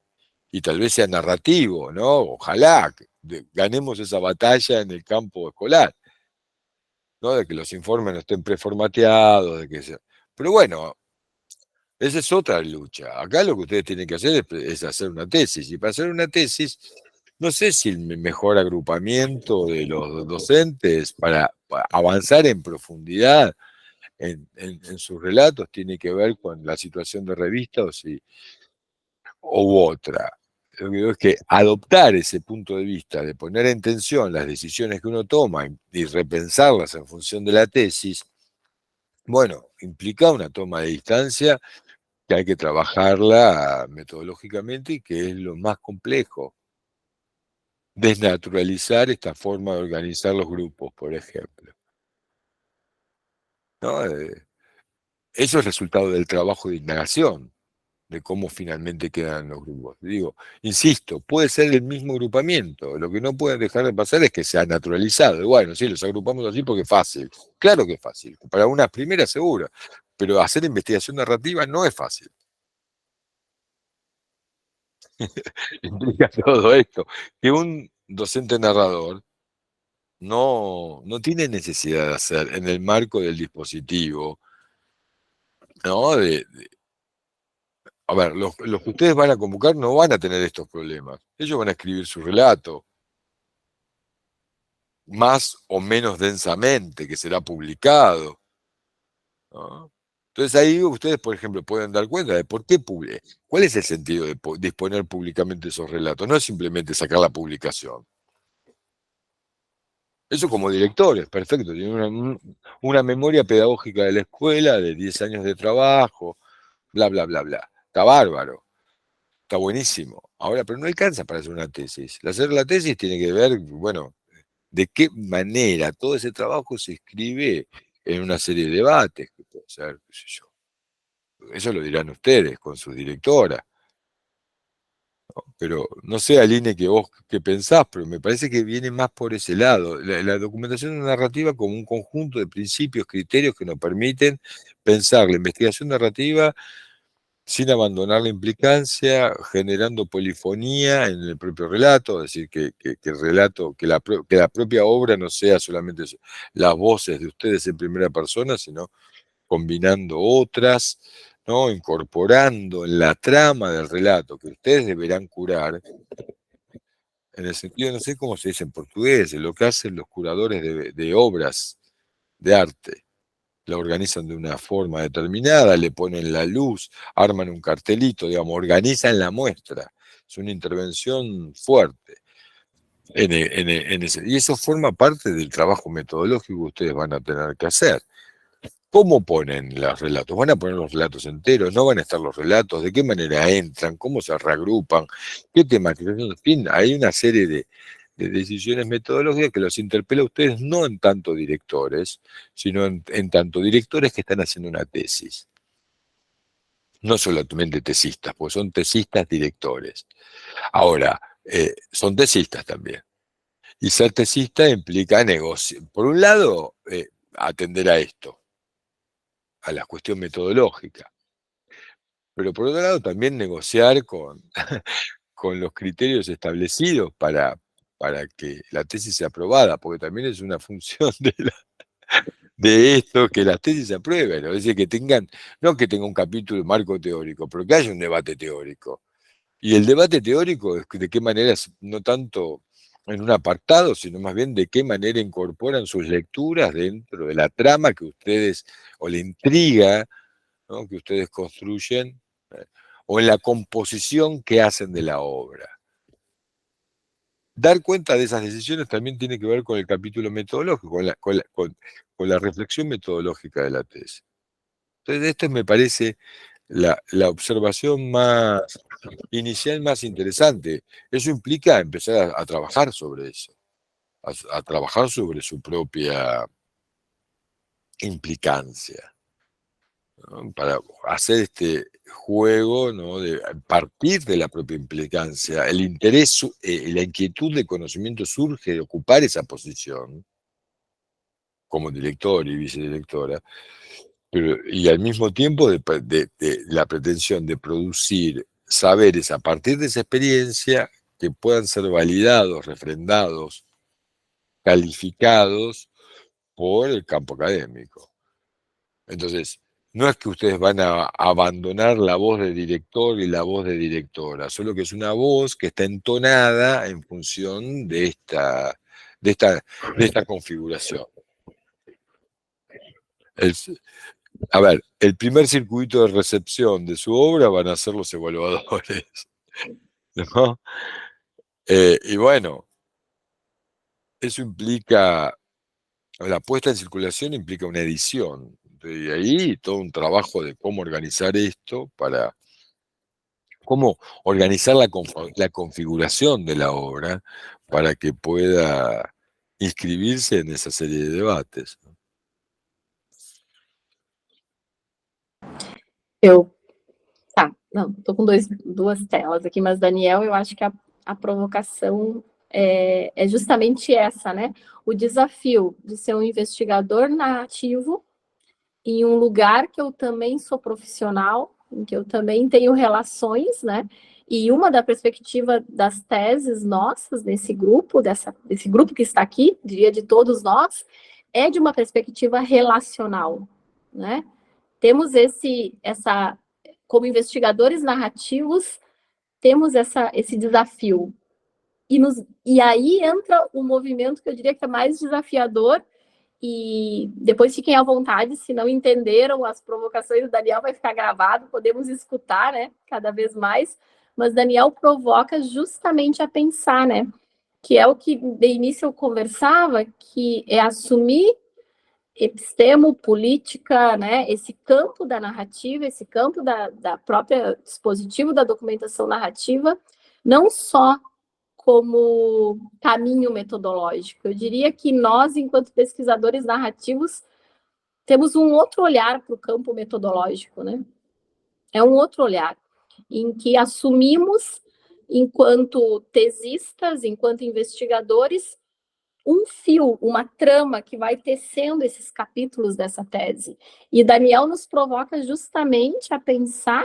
y tal vez sea narrativo, ¿no? Ojalá que ganemos esa batalla en el campo escolar, ¿no? De que los informes no estén preformateados, pero bueno, esa es otra lucha. Acá lo que ustedes tienen que hacer es hacer una tesis, y para hacer una tesis, no sé si el mejor agrupamiento de los docentes para avanzar en profundidad en sus relatos tiene que ver con la situación de revista u otra. Lo que digo es que adoptar ese punto de vista, de poner en tensión las decisiones que uno toma y repensarlas en función de la tesis, bueno, implica una toma de distancia que hay que trabajarla metodológicamente y que es lo más complejo. Desnaturalizar esta forma de organizar los grupos, por ejemplo. ¿No? Eso es resultado del trabajo de indagación, de cómo finalmente quedan los grupos. Digo, insisto, puede ser el mismo agrupamiento, lo que no puede dejar de pasar es que se ha naturalizado. Y bueno, sí, los agrupamos así porque es fácil. Claro que es fácil, para unas primeras seguro, pero hacer investigación narrativa no es fácil. Implica todo esto, que un docente narrador no tiene necesidad de hacer en el marco del dispositivo, ¿no? A ver, los que ustedes van a convocar no van a tener estos problemas. Ellos van a escribir su relato, más o menos densamente, que será publicado, ¿no? Entonces ahí ustedes, por ejemplo, pueden dar cuenta de por qué cuál es el sentido de disponer públicamente esos relatos. No es simplemente sacar la publicación. Eso como directores, perfecto. Tienen una memoria pedagógica de la escuela, de 10 años de trabajo, bla, bla, bla, bla. Está bárbaro, está buenísimo. Ahora, pero no alcanza para hacer una tesis. Hacer la tesis tiene que ver, bueno, de qué manera todo ese trabajo se escribe en una serie de debates, que puede ser, qué sé yo. Eso lo dirán ustedes con sus directoras. Pero no sé, Aline, que vos qué pensás, pero me parece que viene más por ese lado. La documentación narrativa como un conjunto de principios, criterios que nos permiten pensar la investigación narrativa sin abandonar la implicancia, generando polifonía en el propio relato, es decir, que el relato, que la propia obra no sea solamente las voces de ustedes en primera persona, sino combinando otras, ¿no? Incorporando en la trama del relato que ustedes deberán curar, en el sentido, no sé cómo se dice en portugués, lo que hacen los curadores de obras de arte. La organizan de una forma determinada, le ponen la luz, arman un cartelito, digamos, organizan la muestra. Es una intervención fuerte. Y eso forma parte del trabajo metodológico que ustedes van a tener que hacer. ¿Cómo ponen los relatos? ¿Van a poner los relatos enteros? ¿No van a estar los relatos? ¿De qué manera entran? ¿Cómo se reagrupan? ¿Qué tematización? En fin, hay una serie de decisiones metodológicas que los interpela a ustedes no en tanto directores, sino en tanto directores que están haciendo una tesis. No solamente tesistas, pues son tesistas directores. Ahora, son tesistas también. Y ser tesista implica negociar. Por un lado, atender a esto, a la cuestión metodológica. Pero por otro lado también negociar con los criterios establecidos para que la tesis sea aprobada, porque también es una función de esto, que las tesis se aprueben, ¿no? Es decir, que tengan, no que tenga un capítulo de marco teórico, pero que haya un debate teórico. Y el debate teórico es de qué manera, no tanto en un apartado, sino más bien de qué manera incorporan sus lecturas dentro de la trama que ustedes, o la intriga, ¿no?, que ustedes construyen, o en la composición que hacen de la obra. Dar cuenta de esas decisiones también tiene que ver con el capítulo metodológico, con la reflexión metodológica de la tesis. Entonces, esto me parece la observación más inicial, más interesante. Eso implica empezar a trabajar sobre eso, a trabajar sobre su propia implicancia, ¿no?, para hacer este juego, ¿no?, de partir de la propia implicancia. El interés, la inquietud de conocimiento surge de ocupar esa posición como director y vicedirectora, y al mismo tiempo de la pretensión de producir saberes a partir de esa experiencia que puedan ser validados, refrendados, calificados por el campo académico. Entonces, no es que ustedes van a abandonar la voz de director y la voz de directora, solo que es una voz que está entonada en función de esta configuración. A ver, el primer circuito de recepción de su obra van a ser los evaluadores. ¿no? Y bueno, eso implica, la puesta en circulación implica una edición. De ahí todo un trabajo de cómo organizar esto, para cómo organizar la configuración de la obra para que pueda inscribirse en esa serie de debates. Não, estou com duas telas aqui, mas, Daniel, eu acho que a provocação é justamente essa, né? O desafio de ser um investigador narrativo em um lugar que eu também sou profissional, em que eu também tenho relações, né? E uma da perspectiva das teses nossas, desse grupo que está aqui, diria de todos nós, é de uma perspectiva relacional, né? Temos como investigadores narrativos, temos esse desafio. E aí entra um movimento que eu diria que é mais desafiador, e depois fiquem à vontade, se não entenderam as provocações do Daniel, vai ficar gravado, podemos escutar, né, cada vez mais, mas Daniel provoca justamente a pensar, né, que é o que de início eu conversava, que é assumir epistemo, política, né, esse campo da narrativa, esse campo da própria dispositivo da documentação narrativa, não só como caminho metodológico. Eu diria que nós, enquanto pesquisadores narrativos, temos um outro olhar para o campo metodológico, né? É um outro olhar, em que assumimos, enquanto tesistas, enquanto investigadores, um fio, uma trama que vai tecendo esses capítulos dessa tese. E Daniel nos provoca justamente a pensar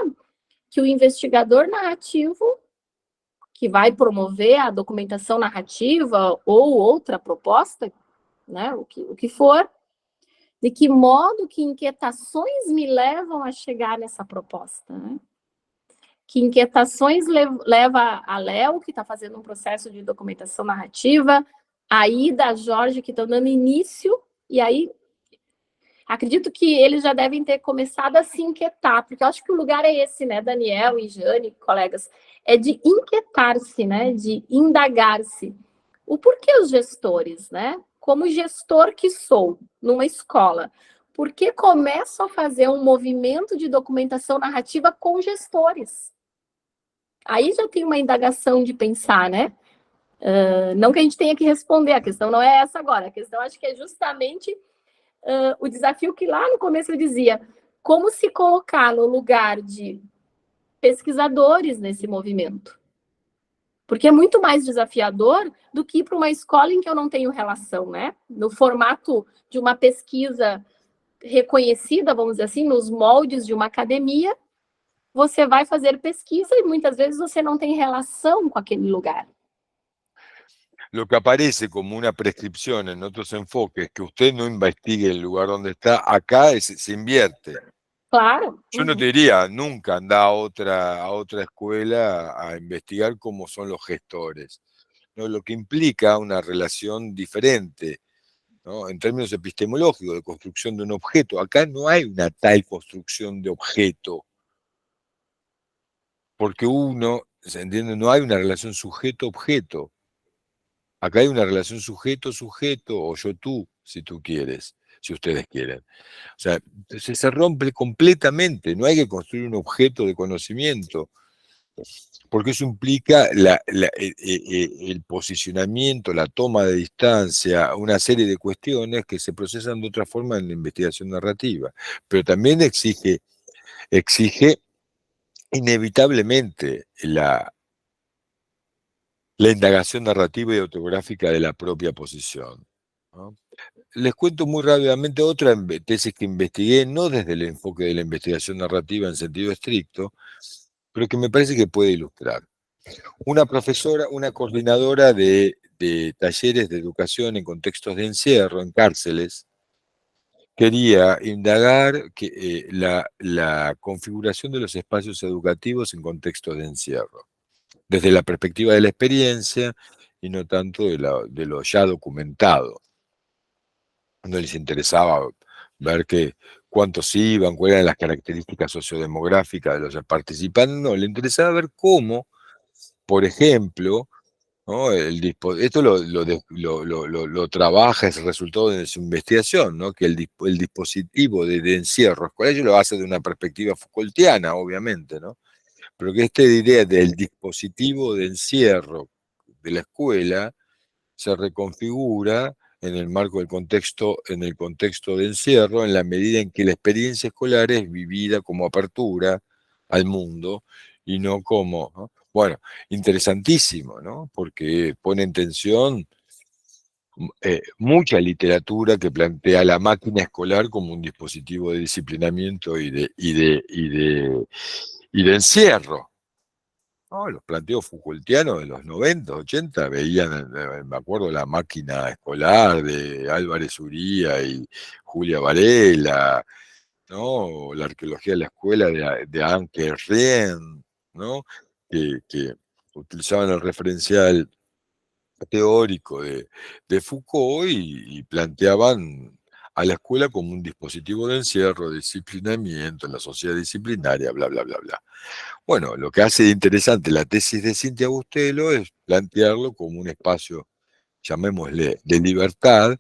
que o investigador narrativo, que vai promover a documentação narrativa ou outra proposta, né, o que for, de que modo, que inquietações me levam a chegar nessa proposta, né? Que inquietações leva a Léo, que está fazendo um processo de documentação narrativa, a Ida, a Jorge, que estão dando início, e aí acredito que eles já devem ter começado a se inquietar, porque eu acho que o lugar é esse, né, Daniel e Jane, colegas, é de inquietar-se, né, de indagar-se. O porquê os gestores, né? Como gestor que sou numa escola, por que começo a fazer um movimento de documentação narrativa com gestores? Aí já tem uma indagação de pensar, né? Não que a gente tenha que responder, a questão não é essa agora, a questão acho que é justamente o desafio que lá no começo eu dizia, como se colocar no lugar de pesquisadores nesse movimento. Porque é muito mais desafiador do que ir para uma escola em que eu não tenho relação, né? No formato de uma pesquisa reconhecida, vamos dizer assim, nos moldes de uma academia, você vai fazer pesquisa e muitas vezes você não tem relação com aquele lugar. Lo que aparece como una prescripción en otros enfoques, que usted no investigue el lugar donde está, acá se invierte. Claro. Yo no te diría, nunca anda a otra escuela a investigar cómo son los gestores, ¿no? Lo que implica una relación diferente, ¿no? En términos epistemológicos, de construcción de un objeto. Acá no hay una tal construcción de objeto, porque ¿se entiende? No hay una relación sujeto-objeto. Acá hay una relación sujeto-sujeto, o yo-tú, si tú quieres, si ustedes quieren. O sea, se rompe completamente, no hay que construir un objeto de conocimiento, porque eso implica el posicionamiento, la toma de distancia, una serie de cuestiones que se procesan de otra forma en la investigación narrativa, pero también exige inevitablemente la indagación narrativa y autográfica de la propia posición, ¿no? Les cuento muy rápidamente otra tesis que investigué, no desde el enfoque de la investigación narrativa en sentido estricto, pero que me parece que puede ilustrar. Una profesora, una coordinadora de talleres de educación en contextos de encierro, en cárceles, quería indagar la configuración de los espacios educativos en contextos de encierro, desde la perspectiva de la experiencia y no tanto de lo ya documentado. No les interesaba ver cuántos iban, cuáles eran las características sociodemográficas de los participantes, no, le interesaba ver cómo por ejemplo, ¿no? Esto lo trabaja, es el resultado de su investigación, ¿no? Que el dispositivo de encierro escolar, ello lo hace de una perspectiva Foucaultiana, obviamente, ¿no? Pero que esta idea del dispositivo de encierro de la escuela se reconfigura en el marco del contexto, en el contexto de encierro, en la medida en que la experiencia escolar es vivida como apertura al mundo y no como, ¿no? Bueno, interesantísimo, ¿no? Porque pone en tensión mucha literatura que plantea la máquina escolar como un dispositivo de disciplinamiento y de encierro. No, los planteos Foucaultianos de los 90, 80 veían, me acuerdo, La máquina escolar de Álvarez Uría y Julia Varela, ¿no? O la arqueología de la escuela de Anke Rien, ¿no? Que utilizaban el referencial teórico de Foucault y planteaban a la escuela como un dispositivo de encierro, de disciplinamiento en la sociedad disciplinaria, bla, bla, bla, bla. Bueno, lo que hace interesante la tesis de Cintia Bustelo es plantearlo como un espacio, llamémosle, de libertad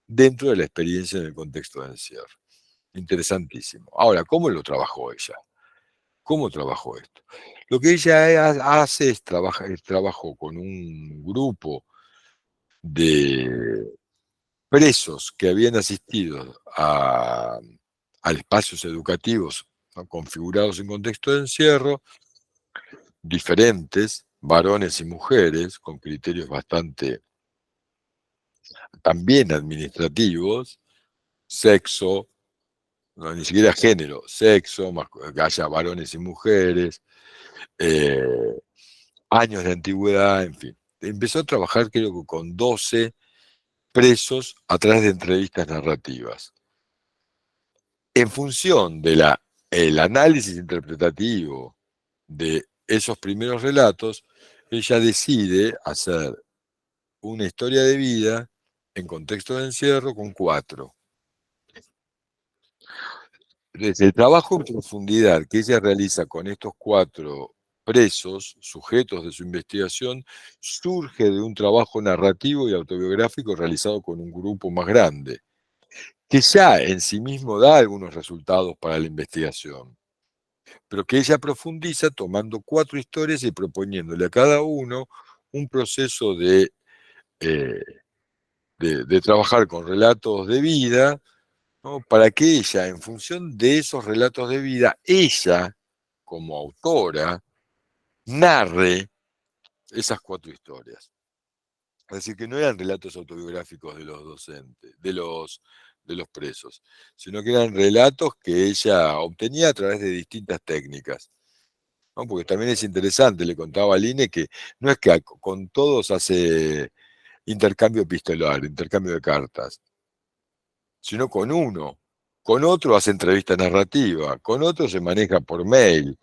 dentro de la experiencia en el contexto de encierro. Interesantísimo. Ahora, ¿cómo lo trabajó ella? ¿Cómo trabajó esto? Lo que ella hace es trabajó con un grupo de presos que habían asistido a espacios educativos, ¿no?, configurados en contexto de encierro, diferentes, varones y mujeres, con criterios bastante también administrativos, sexo, no, ni siquiera género, sexo, que haya varones y mujeres, años de antigüedad, en fin. Empezó a trabajar, creo que con 12 presos a través de entrevistas narrativas. En función del análisis interpretativo de esos primeros relatos, ella decide hacer una historia de vida en contexto de encierro con 4. Desde el trabajo en profundidad que ella realiza con estos 4 presos, sujetos de su investigación, surge de un trabajo narrativo y autobiográfico realizado con un grupo más grande, que ya en sí mismo da algunos resultados para la investigación, pero que ella profundiza tomando 4 historias y proponiéndole a cada uno un proceso de trabajar con relatos de vida, ¿no?, para que ella, en función de esos relatos de vida, ella, como autora, narre esas 4 historias. Es decir, que no eran relatos autobiográficos de los docentes, de los presos, sino que eran relatos que ella obtenía a través de distintas técnicas, ¿no? Porque también es interesante, le contaba a Line que no es que con todos hace intercambio epistolar, intercambio de cartas, sino con uno. Con otro hace entrevista narrativa, con otro se maneja por mail,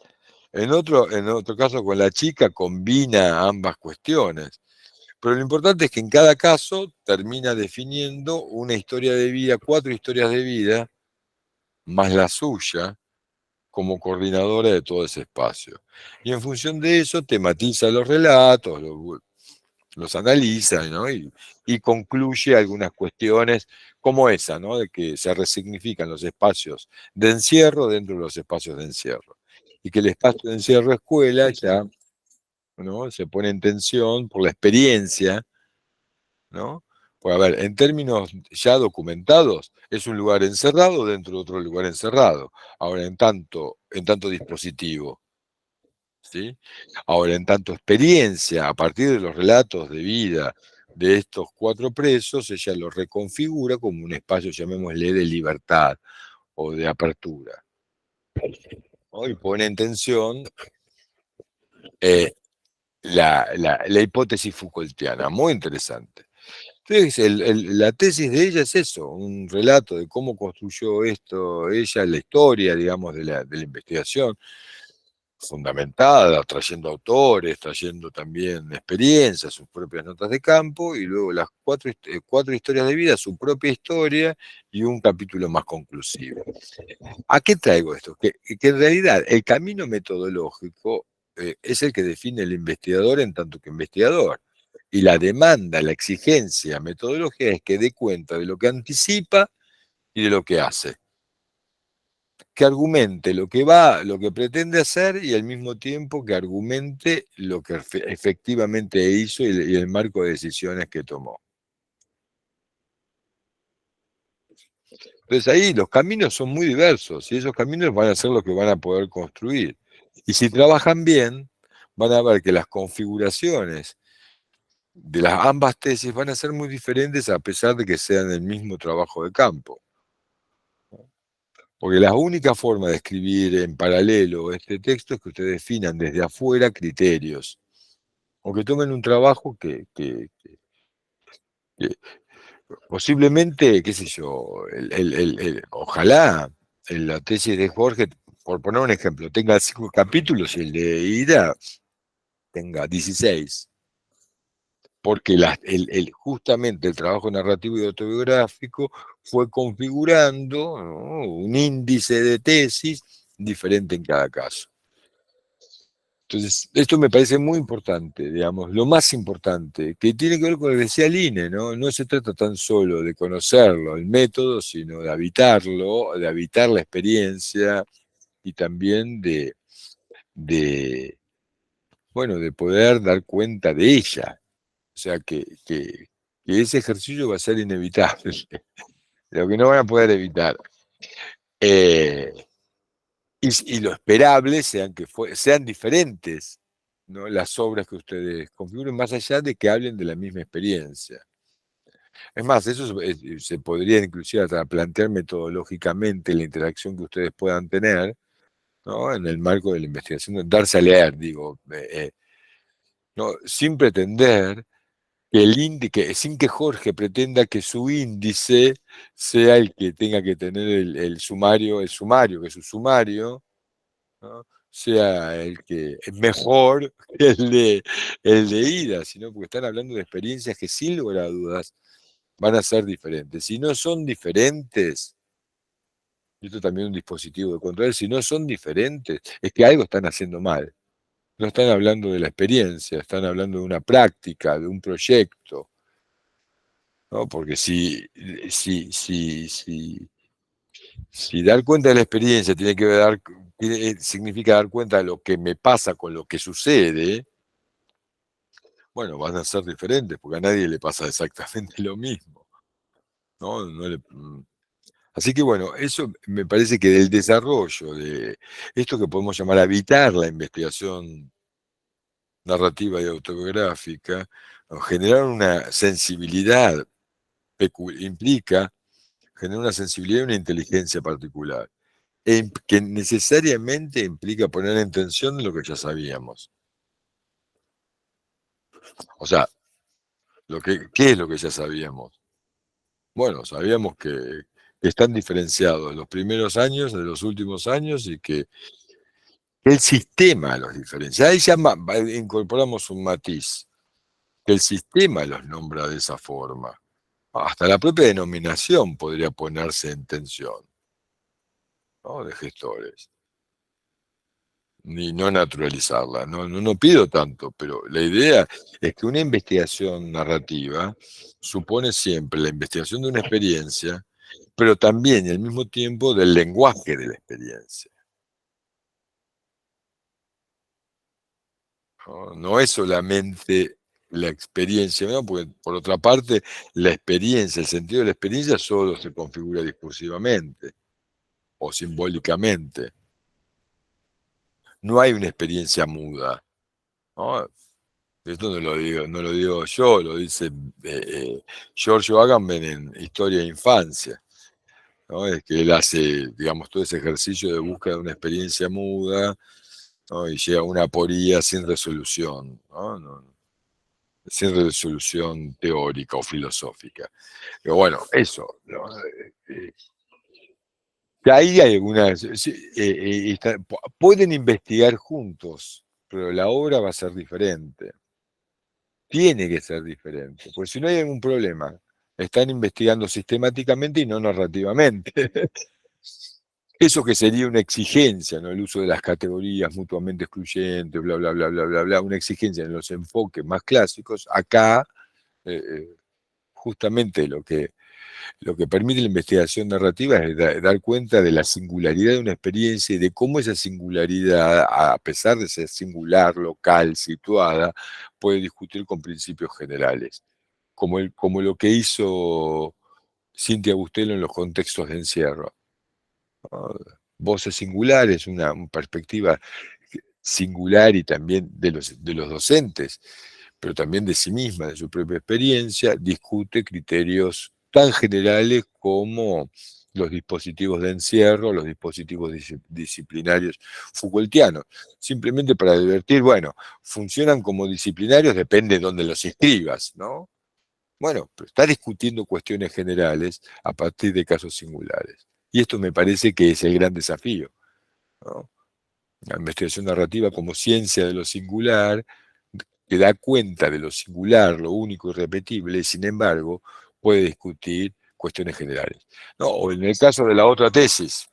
en otro caso con la chica combina ambas cuestiones. Pero lo importante es que en cada caso termina definiendo una historia de vida, 4 historias de vida, más la suya, como coordinadora de todo ese espacio. Y en función de eso tematiza los relatos, los analiza, ¿no? y concluye algunas cuestiones como esa, ¿no?, de que se resignifican los espacios de encierro dentro de los espacios de encierro. Y que el espacio de encierro escuela ya, ¿no?, se pone en tensión por la experiencia, ¿no? Pues a ver, en términos ya documentados, es un lugar encerrado dentro de otro lugar encerrado. Ahora, en tanto dispositivo, ¿sí? Ahora, en tanto experiencia, a partir de los relatos de vida de estos 4 presos, ella lo reconfigura como un espacio, llamémosle, de libertad o de apertura. Y pone en tensión la hipótesis Foucaultiana, muy interesante. Entonces, la tesis de ella es eso, un relato de cómo construyó esto ella, la historia, digamos, de la investigación, fundamentada, trayendo autores, trayendo también experiencias, sus propias notas de campo, y luego las 4 historias de vida, su propia historia y un capítulo más conclusivo. ¿A qué traigo esto? Que en realidad el camino metodológico es el que define el investigador en tanto que investigador. Y la demanda, la exigencia metodológica es que dé cuenta de lo que anticipa y de lo que hace. Que argumente lo que pretende hacer y al mismo tiempo que argumente lo que efectivamente hizo y el marco de decisiones que tomó. Entonces ahí los caminos son muy diversos y esos caminos van a ser lo que van a poder construir. Y si trabajan bien, van a ver que las configuraciones de las ambas tesis van a ser muy diferentes a pesar de que sean el mismo trabajo de campo. Porque la única forma de escribir en paralelo este texto es que ustedes definan desde afuera criterios, o que tomen un trabajo que posiblemente, qué sé yo, ojalá la tesis de Jorge, por poner un ejemplo, tenga 5 capítulos y el de Ida tenga 16. Porque justamente el trabajo narrativo y autobiográfico fue configurando, ¿no?, un índice de tesis diferente en cada caso. Entonces, esto me parece muy importante, digamos, lo más importante, que tiene que ver con lo que decía Line, ¿no? No se trata tan solo de conocerlo, el método, sino de habitarlo, de habitar la experiencia y también bueno, de poder dar cuenta de ella. O sea, que ese ejercicio va a ser inevitable, lo que no van a poder evitar. Y lo esperable sean diferentes, ¿no?, las obras que ustedes configuren, más allá de que hablen de la misma experiencia. Es más, eso se podría inclusive hasta plantear metodológicamente la interacción que ustedes puedan tener, ¿no?, en el marco de la investigación, darse a leer, digo, ¿no?, sin pretender sin que Jorge pretenda que su índice sea el que tenga que tener el sumario, que su sumario, ¿no?, sea el que es mejor que el de Ida, sino porque están hablando de experiencias que sin lugar a dudas van a ser diferentes. Si no son diferentes, y esto también es un dispositivo de control, si no son diferentes, es que algo están haciendo mal. No están hablando de la experiencia, están hablando de una práctica, de un proyecto, ¿no? Porque si dar cuenta de la experiencia significa dar cuenta de lo que me pasa con lo que sucede, bueno, van a ser diferentes, porque a nadie le pasa exactamente lo mismo, ¿no? Así que bueno, eso me parece que del desarrollo de esto que podemos llamar habitar la investigación narrativa y autobiográfica, ¿no?, generar una sensibilidad implica generar una sensibilidad y una inteligencia particular, que necesariamente implica poner en tensión lo que ya sabíamos. O sea, ¿qué es lo que ya sabíamos? Bueno, sabíamos que están diferenciados los primeros años de los últimos años y que el sistema los diferencia. Ahí ya incorporamos un matiz, que el sistema los nombra de esa forma. Hasta la propia denominación podría ponerse en tensión, ¿no?, de gestores. Ni no naturalizarla, no pido tanto, pero la idea es que una investigación narrativa supone siempre la investigación de una experiencia, pero también y al mismo tiempo del lenguaje de la experiencia. No es solamente la experiencia, ¿no?, porque por otra parte la experiencia, el sentido de la experiencia solo se configura discursivamente o simbólicamente. No hay una experiencia muda, ¿no? Esto no lo digo yo, lo dice Giorgio Agamben en Historia de Infancia, ¿no? Es que él hace, digamos, todo ese ejercicio de búsqueda de una experiencia muda, ¿no?, y llega a una aporía sin resolución, ¿no? Sin resolución teórica o filosófica. Pero bueno, eso, ¿no? Que ahí hay algunas, pueden investigar juntos, pero la obra va a ser diferente. Tiene que ser diferente, porque si no hay algún problema, están investigando sistemáticamente y no narrativamente. Eso que sería una exigencia, ¿no? El uso de las categorías mutuamente excluyentes, bla, bla, bla, bla, bla, bla, una exigencia en los enfoques más clásicos. Acá, justamente lo que permite la investigación narrativa es dar cuenta de la singularidad de una experiencia y de cómo esa singularidad, a pesar de ser singular, local, situada, puede discutir con principios generales, como lo que hizo Cynthia Bustelo en los contextos de encierro. Voces singulares, una perspectiva singular y también de los docentes, pero también de sí misma, de su propia experiencia, discute criterios tan generales como los dispositivos de encierro, los dispositivos disciplinarios Foucaultianos, simplemente para advertir, bueno, funcionan como disciplinarios, depende de dónde los inscribas, ¿no? Bueno, pero está discutiendo cuestiones generales a partir de casos singulares. Y esto me parece que es el gran desafío, ¿no? La investigación narrativa como ciencia de lo singular, que da cuenta de lo singular, lo único y repetible, y sin embargo puede discutir cuestiones generales. No, o en el caso de la otra tesis.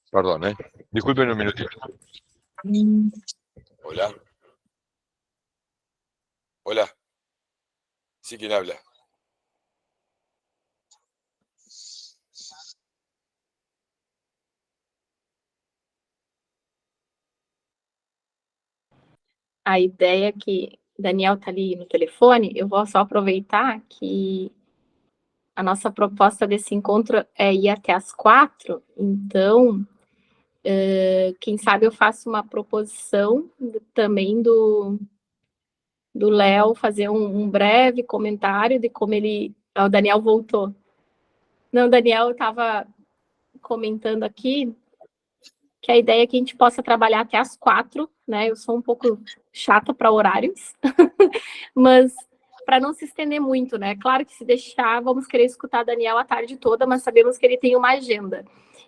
Perdón, disculpen un minutito. Hola. Hola. ¿Sí quién habla? A ideia que Daniel está ali no telefone, eu vou só aproveitar que a nossa proposta desse encontro é ir até às 4, então, quem sabe eu faço uma proposição também do Léo fazer um breve comentário de como ele... O Daniel voltou. Não, o Daniel estava comentando aqui que a ideia é que a gente possa trabalhar até às 4, né? Eu sou um pouco chata para horários, mas para não se estender muito, né? Claro que se deixar, vamos querer escutar o Daniel a tarde toda, mas sabemos que ele tem uma agenda.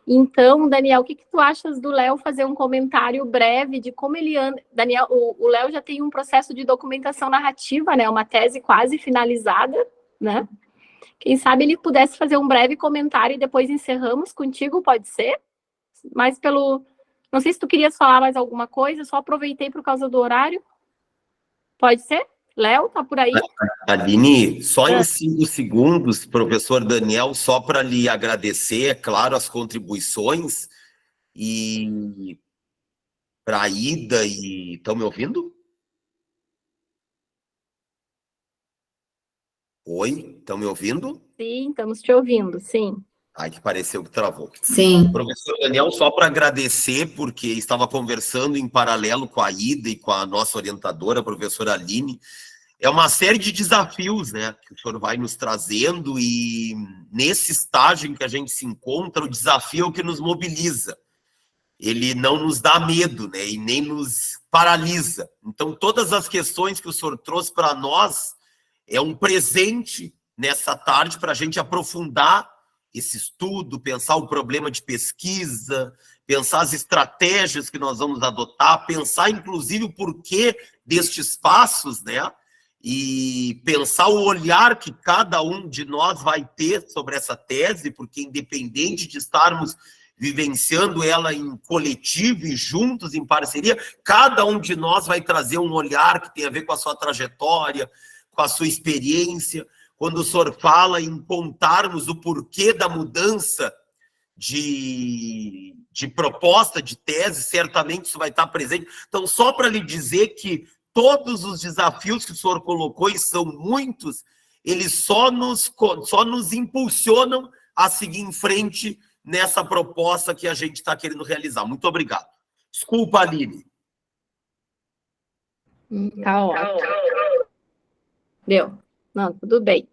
Então, Daniel, o que tu achas do Léo fazer um comentário breve de como ele anda? Daniel, o Léo já tem um processo de documentação narrativa, né? Uma tese quase finalizada, né? Quem sabe ele pudesse fazer um breve comentário e depois encerramos contigo, pode ser? Mas não sei se tu querias falar mais alguma coisa, só aproveitei por causa do horário. Pode ser? Léo, tá por aí? Aline, só em 5 segundos, professor Daniel, só para lhe agradecer, é claro, as contribuições e para a Ida e... Estão me ouvindo? Oi, estão me ouvindo? Sim, estamos te ouvindo, sim. Ai, que pareceu que travou. Sim. Professor Daniel, só para agradecer, porque estava conversando em paralelo com a Ida e com a nossa orientadora, a professora Aline. É uma série de desafios, né, que o senhor vai nos trazendo, e nesse estágio em que a gente se encontra, o desafio é o que nos mobiliza. Ele não nos dá medo, né, e nem nos paralisa. Então, todas as questões que o senhor trouxe para nós é um presente nessa tarde para a gente aprofundar esse estudo, pensar o problema de pesquisa, pensar as estratégias que nós vamos adotar, pensar, inclusive, o porquê destes passos, né? E pensar o olhar que cada um de nós vai ter sobre essa tese, porque independente de estarmos vivenciando ela em coletivo e juntos, em parceria, cada um de nós vai trazer um olhar que tem a ver com a sua trajetória, com a sua experiência. Quando o senhor fala em contarmos o porquê da mudança de proposta, de tese, certamente isso vai estar presente. Então, só para lhe dizer que todos os desafios que o senhor colocou, e são muitos, eles só nos impulsionam a seguir em frente nessa proposta que a gente está querendo realizar. Muito obrigado. Desculpa, Aline. Tá ótimo. Deu. Não, tudo bem.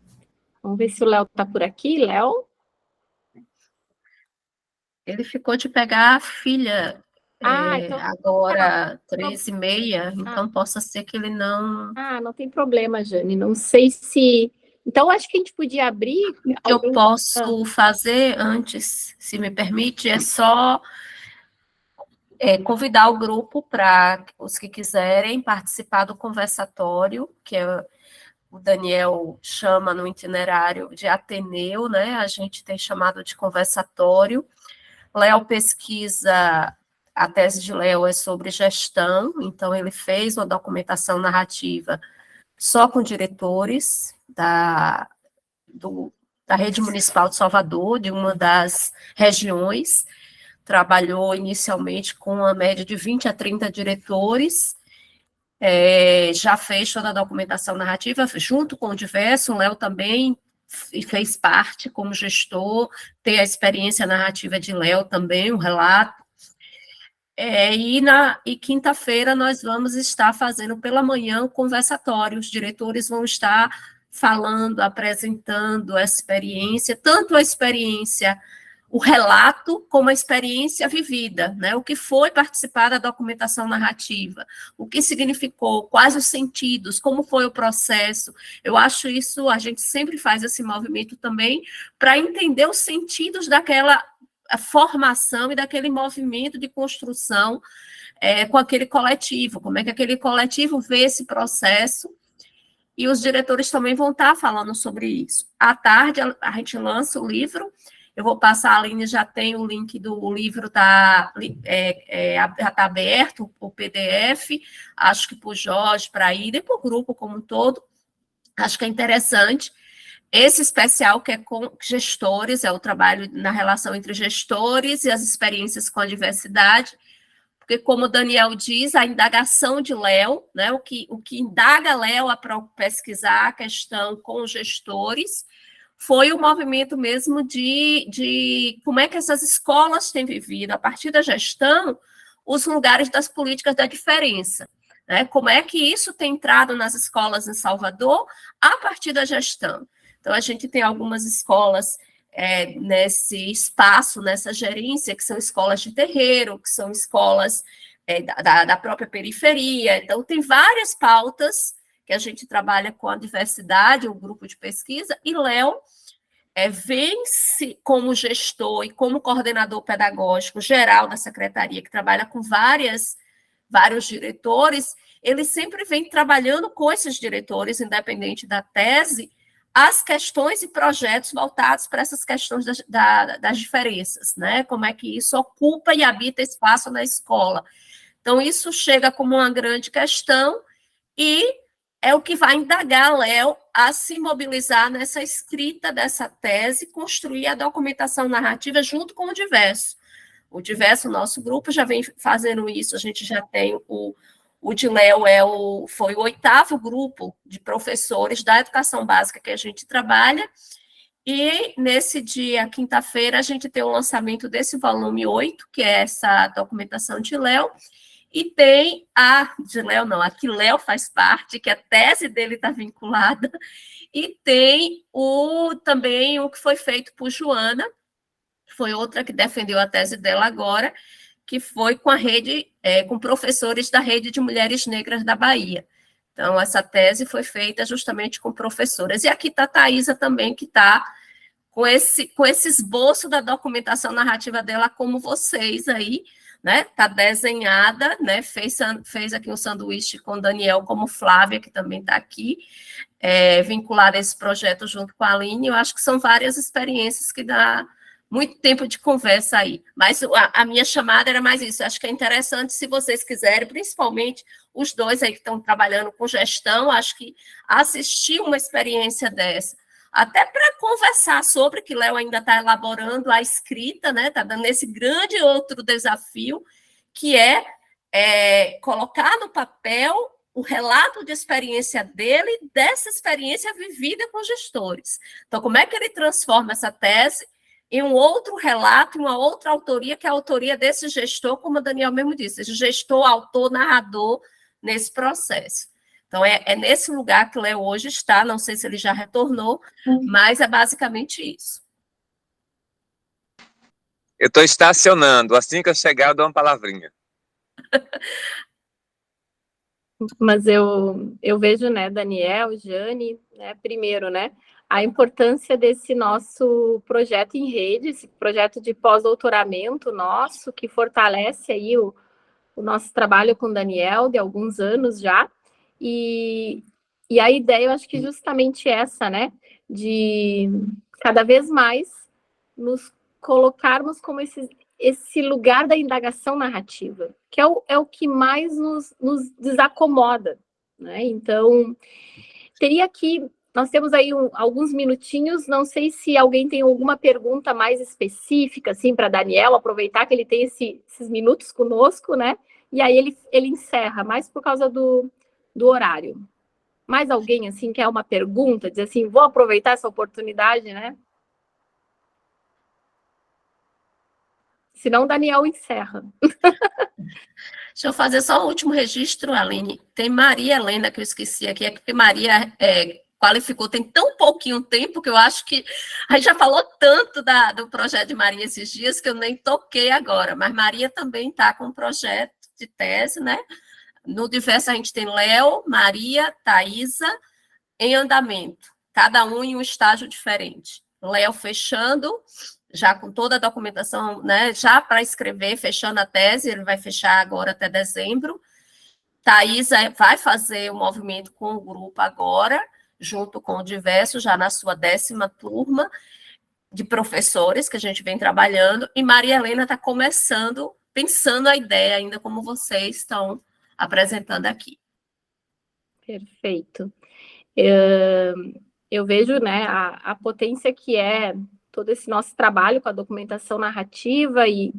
Vamos ver se o Léo está por aqui. Léo? Ele ficou de pegar a filha então, agora, 3h30, então possa ser que ele não... não tem problema, Jane. Não sei se... Então, acho que a gente podia abrir... O que eu posso fazer antes, se me permite, é só convidar o grupo para os que quiserem participar do conversatório, que é o Daniel chama no itinerário de Ateneu, né? A gente tem chamado de conversatório. Léo pesquisa, a tese de Léo é sobre gestão, então ele fez uma documentação narrativa só com diretores da Rede Municipal de Salvador, de uma das regiões, trabalhou inicialmente com uma média de 20 a 30 diretores, já fez toda a documentação narrativa, junto com o Diverso, o Léo também fez parte como gestor, tem a experiência narrativa de Léo também, um relato. E quinta-feira nós vamos estar fazendo pela manhã um conversatório, os diretores vão estar falando, apresentando a experiência, tanto a experiência, o relato, como a experiência vivida, né? O que foi participar da documentação narrativa, o que significou, quais os sentidos, como foi o processo. Eu acho isso, a gente sempre faz esse movimento também para entender os sentidos daquela formação e daquele movimento de construção com aquele coletivo, como é que aquele coletivo vê esse processo, e os diretores também vão estar falando sobre isso. À tarde, a gente lança o livro, eu vou passar, a Aline já tem o link do livro, já está aberto, o PDF, acho que para o Jorge, para a Ida e para o grupo como um todo, acho que é interessante. Esse especial que é com gestores, é o trabalho na relação entre gestores e as experiências com a diversidade, porque, como o Daniel diz, a indagação de Léo, né, o que indaga Léo a pesquisar a questão com os gestores, foi o movimento mesmo de como é que essas escolas têm vivido, a partir da gestão, os lugares das políticas da diferença. Né? Como é que isso tem entrado nas escolas em Salvador a partir da gestão. Então, a gente tem algumas escolas nesse espaço, nessa gerência, que são escolas de terreiro, que são escolas da própria periferia. Então, tem várias pautas que a gente trabalha com a diversidade, o grupo de pesquisa, e Léo vem-se como gestor e como coordenador pedagógico geral da secretaria, que trabalha com vários diretores, ele sempre vem trabalhando com esses diretores, independente da tese, as questões e projetos voltados para essas questões das diferenças, né? Como é que isso ocupa e habita espaço na escola. Então, isso chega como uma grande questão e é o que vai indagar Léo a se mobilizar nessa escrita dessa tese, construir a documentação narrativa junto com o Diverso. O Diverso, nosso grupo, já vem fazendo isso, a gente já tem o de Léo foi o 8º grupo de professores da educação básica que a gente trabalha, e nesse dia, quinta-feira, a gente tem o lançamento desse volume 8, que é essa documentação de Léo, e tem a que Léo faz parte, que a tese dele está vinculada, e tem também o que foi feito por Joana, que foi outra que defendeu a tese dela agora, que foi com a rede, com professores da Rede de Mulheres Negras da Bahia. Então, essa tese foi feita justamente com professoras. E aqui está a Thaisa também, que está com esse esboço da documentação narrativa dela, como vocês aí, né? Está desenhada, né? Fez aqui um sanduíche com Daniel, como Flávia, que também está aqui, vinculada a esse projeto junto com a Aline. Eu acho que são várias experiências que dá muito tempo de conversa aí, mas a minha chamada era mais isso. Acho que é interessante, se vocês quiserem, principalmente os dois aí que estão trabalhando com gestão, acho que assistir uma experiência dessa, até para conversar sobre, que Léo ainda está elaborando a escrita, né? Está dando esse grande outro desafio, que é colocar no papel o relato de experiência dele, dessa experiência vivida com gestores. Então, como é que ele transforma essa tese em um outro relato, em uma outra autoria, que é a autoria desse gestor, como o Daniel mesmo disse, esse gestor, autor, narrador nesse processo. Então, é nesse lugar que o Léo hoje está, não sei se ele já retornou, mas é basicamente isso. Eu estou estacionando, assim que eu chegar, eu dou uma palavrinha. Mas eu vejo, né, Daniel, Jane, né, primeiro, né, a importância desse nosso projeto em rede, esse projeto de pós-doutoramento nosso, que fortalece aí o nosso trabalho com o Daniel, de alguns anos já, e E a ideia, eu acho que justamente essa, né, de cada vez mais nos colocarmos como esse lugar da indagação narrativa, que é o que mais nos desacomoda, né? Então, teria que... Nós temos aí alguns minutinhos, não sei se alguém tem alguma pergunta mais específica, assim, para Daniel, aproveitar que ele tem esses minutos conosco, né? E aí ele encerra, mais por causa do horário. Mais alguém, assim, quer uma pergunta? Dizer assim, vou aproveitar essa oportunidade, né? Senão o Daniel encerra. Deixa eu fazer só o último registro, Aline. Tem Maria Helena, que eu esqueci aqui, é porque Maria qualificou, tem tão pouquinho tempo que eu acho que a gente já falou tanto do projeto de Maria esses dias que eu nem toquei agora, mas Maria também está com um projeto de tese, né? No Diverso a gente tem Léo, Maria, Thaisa, em andamento, cada um em um estágio diferente. Léo fechando, já com toda a documentação, né, já para escrever, fechando a tese, ele vai fechar agora até dezembro. Thaisa vai fazer o movimento com o grupo agora, junto com o Diverso, já na sua 10ª turma de professores que a gente vem trabalhando, e Maria Helena está começando, pensando a ideia ainda como vocês estão apresentando aqui. Perfeito. Eu vejo, né, a potência que é todo esse nosso trabalho com a documentação narrativa e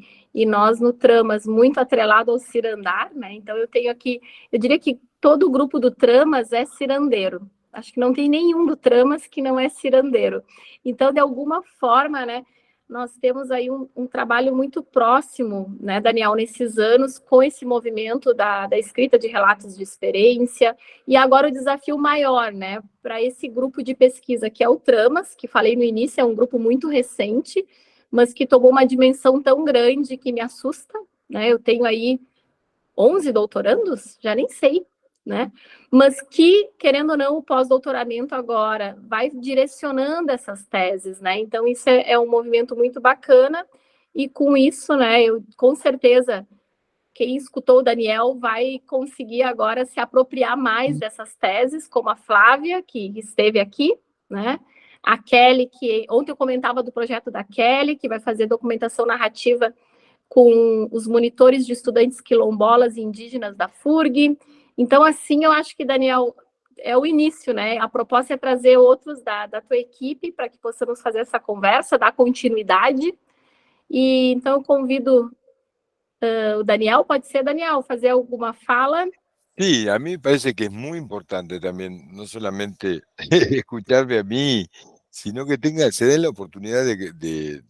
nós no Tramas muito atrelado ao cirandar, né? Então eu tenho aqui, eu diria que todo o grupo do Tramas é cirandeiro. Acho que não tem nenhum do Tramas que não é cirandeiro. Então, de alguma forma, né, nós temos aí um trabalho muito próximo, né, Daniel, nesses anos, com esse movimento da escrita de relatos de experiência, e agora o desafio maior, né, para esse grupo de pesquisa, que é o Tramas, que falei no início, é um grupo muito recente, mas que tomou uma dimensão tão grande que me assusta, né, eu tenho aí 11 doutorandos, já nem sei, né? Mas que, querendo ou não, o pós-doutoramento agora vai direcionando essas teses, né? Então, isso é um movimento muito bacana, e com isso, né, eu, com certeza, quem escutou o Daniel vai conseguir agora se apropriar mais dessas teses, como a Flávia, que esteve aqui, né? A Kelly, que ontem eu comentava do projeto da Kelly, que vai fazer documentação narrativa com os monitores de estudantes quilombolas e indígenas da FURG. Então, assim, eu acho que, Daniel, é o início, né? A proposta é trazer outros da tua equipe para que possamos fazer essa conversa, dar continuidade. E então eu convido o Daniel, pode ser, Daniel, fazer alguma fala? Sí, a mí me parece que es muy importante también, no solamente escucharme a mí, sino que se den la oportunidad de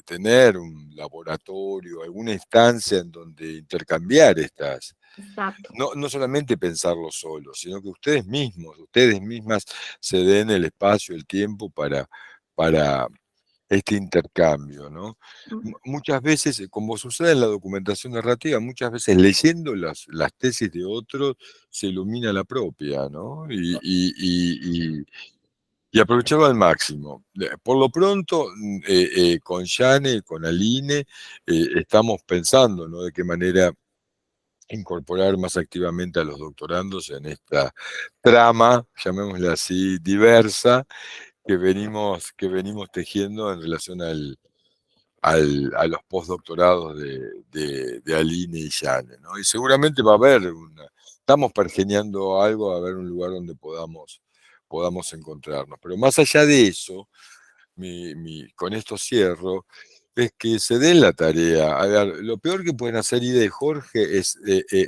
tener un laboratorio, alguna instancia en donde intercambiar estas, Exato. no solamente pensarlo solo, sino que ustedes mismos, ustedes mismas se den el espacio, el tiempo para este intercambio, ¿no? Muchas veces, como sucede en la documentación narrativa, muchas veces leyendo las tesis de otros se ilumina la propia, ¿no? Y aprovecharlo al máximo. Por lo pronto, con Jane, con Aline, estamos pensando, ¿no?, de qué manera incorporar más activamente a los doctorandos en esta trama, llamémosla así, diversa, que venimos tejiendo en relación a los postdoctorados de Aline y Jane, ¿no? Y seguramente va a haber estamos pergeñando algo, va a haber un lugar donde podamos encontrarnos. Pero más allá de eso, con esto cierro, es que se den la tarea. A ver, lo peor que pueden hacer Ida y Jorge es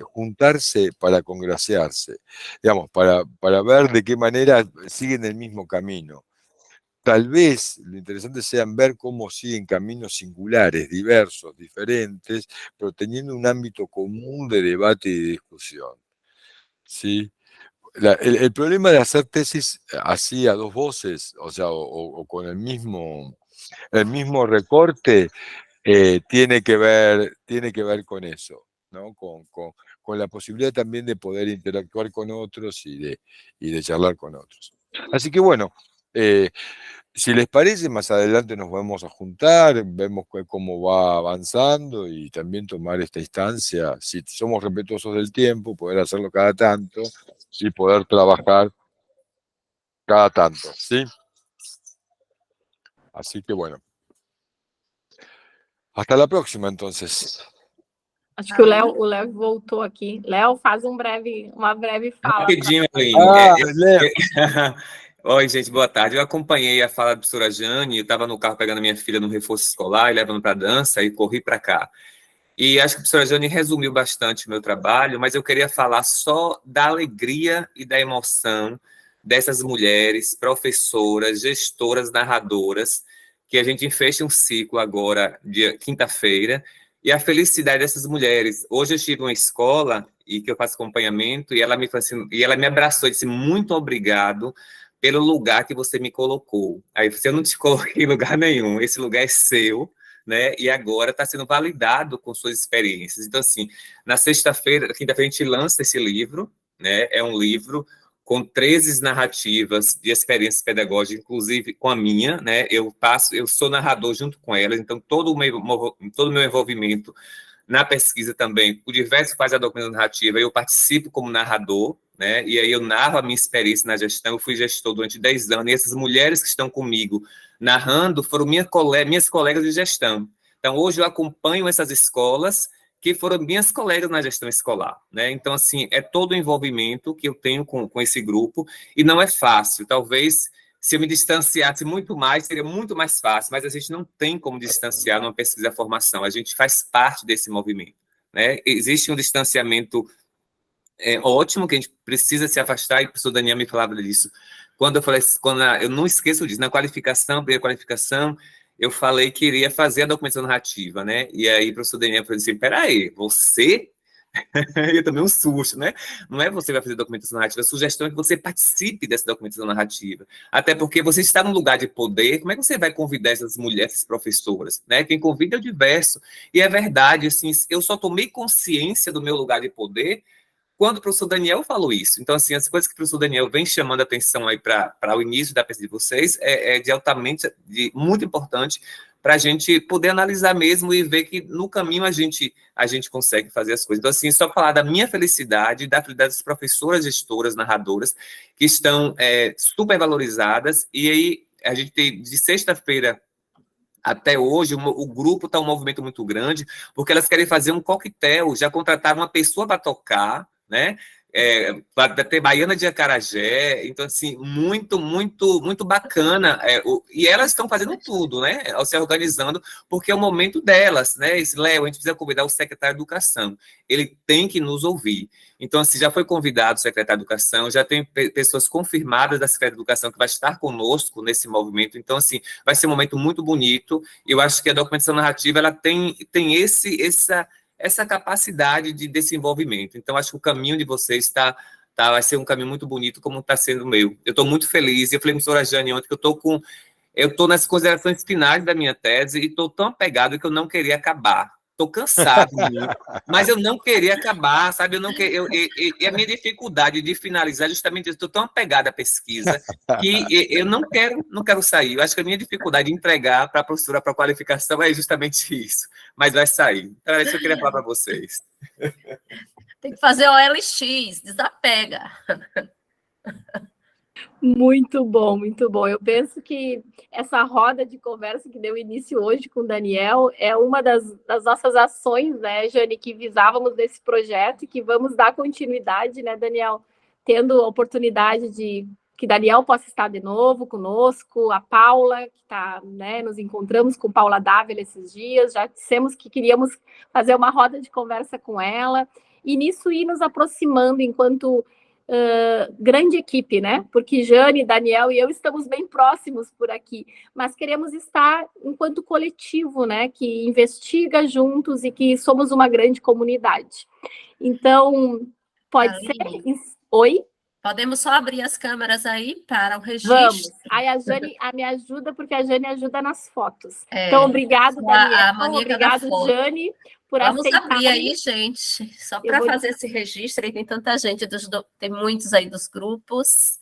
juntarse para congraciarse, digamos, para ver de qué manera siguen el mismo camino. Tal vez lo interesante sea ver cómo siguen caminos singulares, diversos, diferentes, pero teniendo un ámbito común de debate y de discusión, ¿sí? El problema de hacer tesis así a dos voces, o sea, o con el mismo recorte, tiene que ver con eso, ¿no? Con la posibilidad también de poder interactuar con otros y de charlar con otros. Así que bueno, si les parece, más adelante nos vamos a juntar, vemos cómo va avanzando y también tomar esta instancia, si somos respetuosos del tiempo, poder hacerlo cada tanto, y poder trabajar cada tanto, ¿sí? Así que bueno. Hasta la próxima, entonces. Acho que o Léo voltou aqui. Léo, faz uma breve fala. Rapidinho, Aline. Léo. Oi, gente, boa tarde. Eu acompanhei a fala da professora Jane, eu estava no carro pegando a minha filha no reforço escolar e levando para dança e corri para cá. E acho que a professora Jane resumiu bastante o meu trabalho, mas eu queria falar só da alegria e da emoção dessas mulheres, professoras, gestoras, narradoras, que a gente fecha um ciclo agora, dia quinta-feira, e a felicidade dessas mulheres. Hoje eu estive em uma escola e que eu faço acompanhamento, e ela me assim, e ela me abraçou e disse: muito obrigado pelo lugar que você me colocou. Aí eu não te coloquei em lugar nenhum, esse lugar é seu, né? E agora está sendo validado com suas experiências. Então, assim, na sexta-feira, quinta-feira, a gente lança esse livro, né? É um livro com 13 narrativas de experiências pedagógicas, inclusive com a minha, né? Eu sou narrador junto com elas, então todo o meu envolvimento na pesquisa também, por diversos faz a documentação narrativa, eu participo como narrador, né? E aí eu narro a minha experiência na gestão. Eu fui gestor durante 10 anos, e essas mulheres que estão comigo narrando foram minhas colegas de gestão. Então, hoje eu acompanho essas escolas que foram minhas colegas na gestão escolar, né? Então, assim, é todo o envolvimento que eu tenho com esse grupo, e não é fácil. Talvez, se eu me distanciasse muito mais, seria muito mais fácil, mas a gente não tem como distanciar numa pesquisa e formação, a gente faz parte desse movimento, né? Existe um distanciamento ótimo, que a gente precisa se afastar, e o professor Daniel me falava disso. Quando eu não esqueço disso, na primeira qualificação, eu falei que iria fazer a documentação narrativa, né? E aí o professor Daniel falou assim: peraí, você? Eu tomei um susto, né? Não é você que vai fazer documentação narrativa, a sugestão é que você participe dessa documentação narrativa. Até porque você está num lugar de poder, como é que você vai convidar essas mulheres, essas professoras, né? Quem convida é o diverso. E é verdade, assim, eu só tomei consciência do meu lugar de poder quando o professor Daniel falou isso. Então, assim, as coisas que o professor Daniel vem chamando a atenção aí para o início da pesquisa de vocês é muito importante para a gente poder analisar mesmo e ver que no caminho a gente consegue fazer as coisas. Então, assim, só falar da minha felicidade, da felicidade das professoras, gestoras, narradoras, que estão super valorizadas, e aí a gente tem, de sexta-feira até hoje, o grupo está um movimento muito grande, porque elas querem fazer um coquetel, já contrataram uma pessoa para tocar, né? Para ter Baiana de Acarajé, então, assim, muito, muito, muito bacana, e elas estão fazendo tudo, né, se organizando, porque é o momento delas, né, Léo, a gente precisa convidar o secretário de Educação, ele tem que nos ouvir, então, assim, já foi convidado o secretário de Educação, já tem pessoas confirmadas da Secretaria de Educação que vai estar conosco nesse movimento, então, assim, vai ser um momento muito bonito, eu acho que a documentação narrativa, ela tem essa capacidade de desenvolvimento. Então, acho que o caminho de vocês vai ser um caminho muito bonito, como está sendo o meu. Eu estou muito feliz. Eu falei com a professora Jane ontem que eu estou nas considerações finais da minha tese e estou tão apegado que eu não queria acabar. Estou cansado, mas eu não queria acabar, sabe? E a minha dificuldade de finalizar justamente isso. Estou tão apegado à pesquisa que eu não quero sair. Eu acho que a minha dificuldade de entregar para a professora, para a qualificação, é justamente isso. Mas vai sair. Então, é isso que eu queria falar para vocês. Tem que fazer o OLX, desapega. Muito bom, muito bom. Eu penso que essa roda de conversa que deu início hoje com o Daniel é uma das nossas ações, né, Jane, que visávamos desse projeto e que vamos dar continuidade, né, Daniel, tendo a oportunidade de que Daniel possa estar de novo conosco, a Paula, que está, né, nos encontramos com Paula Dávila esses dias, já dissemos que queríamos fazer uma roda de conversa com ela, e nisso ir nos aproximando enquanto grande equipe, né? Porque Jane, Daniel e eu estamos bem próximos por aqui, mas queremos estar enquanto coletivo, né? Que investiga juntos e que somos uma grande comunidade. Então, pode ser? Oi? Podemos só abrir as câmeras aí para o registro? Vamos. Aí a Jane me ajuda, porque a Jane ajuda nas fotos. Então, obrigado, Daniel. Obrigado, Jane, por aceitar. Vamos abrir aí, gente, só para fazer esse registro. Aí tem tanta gente, tem muitos aí dos grupos.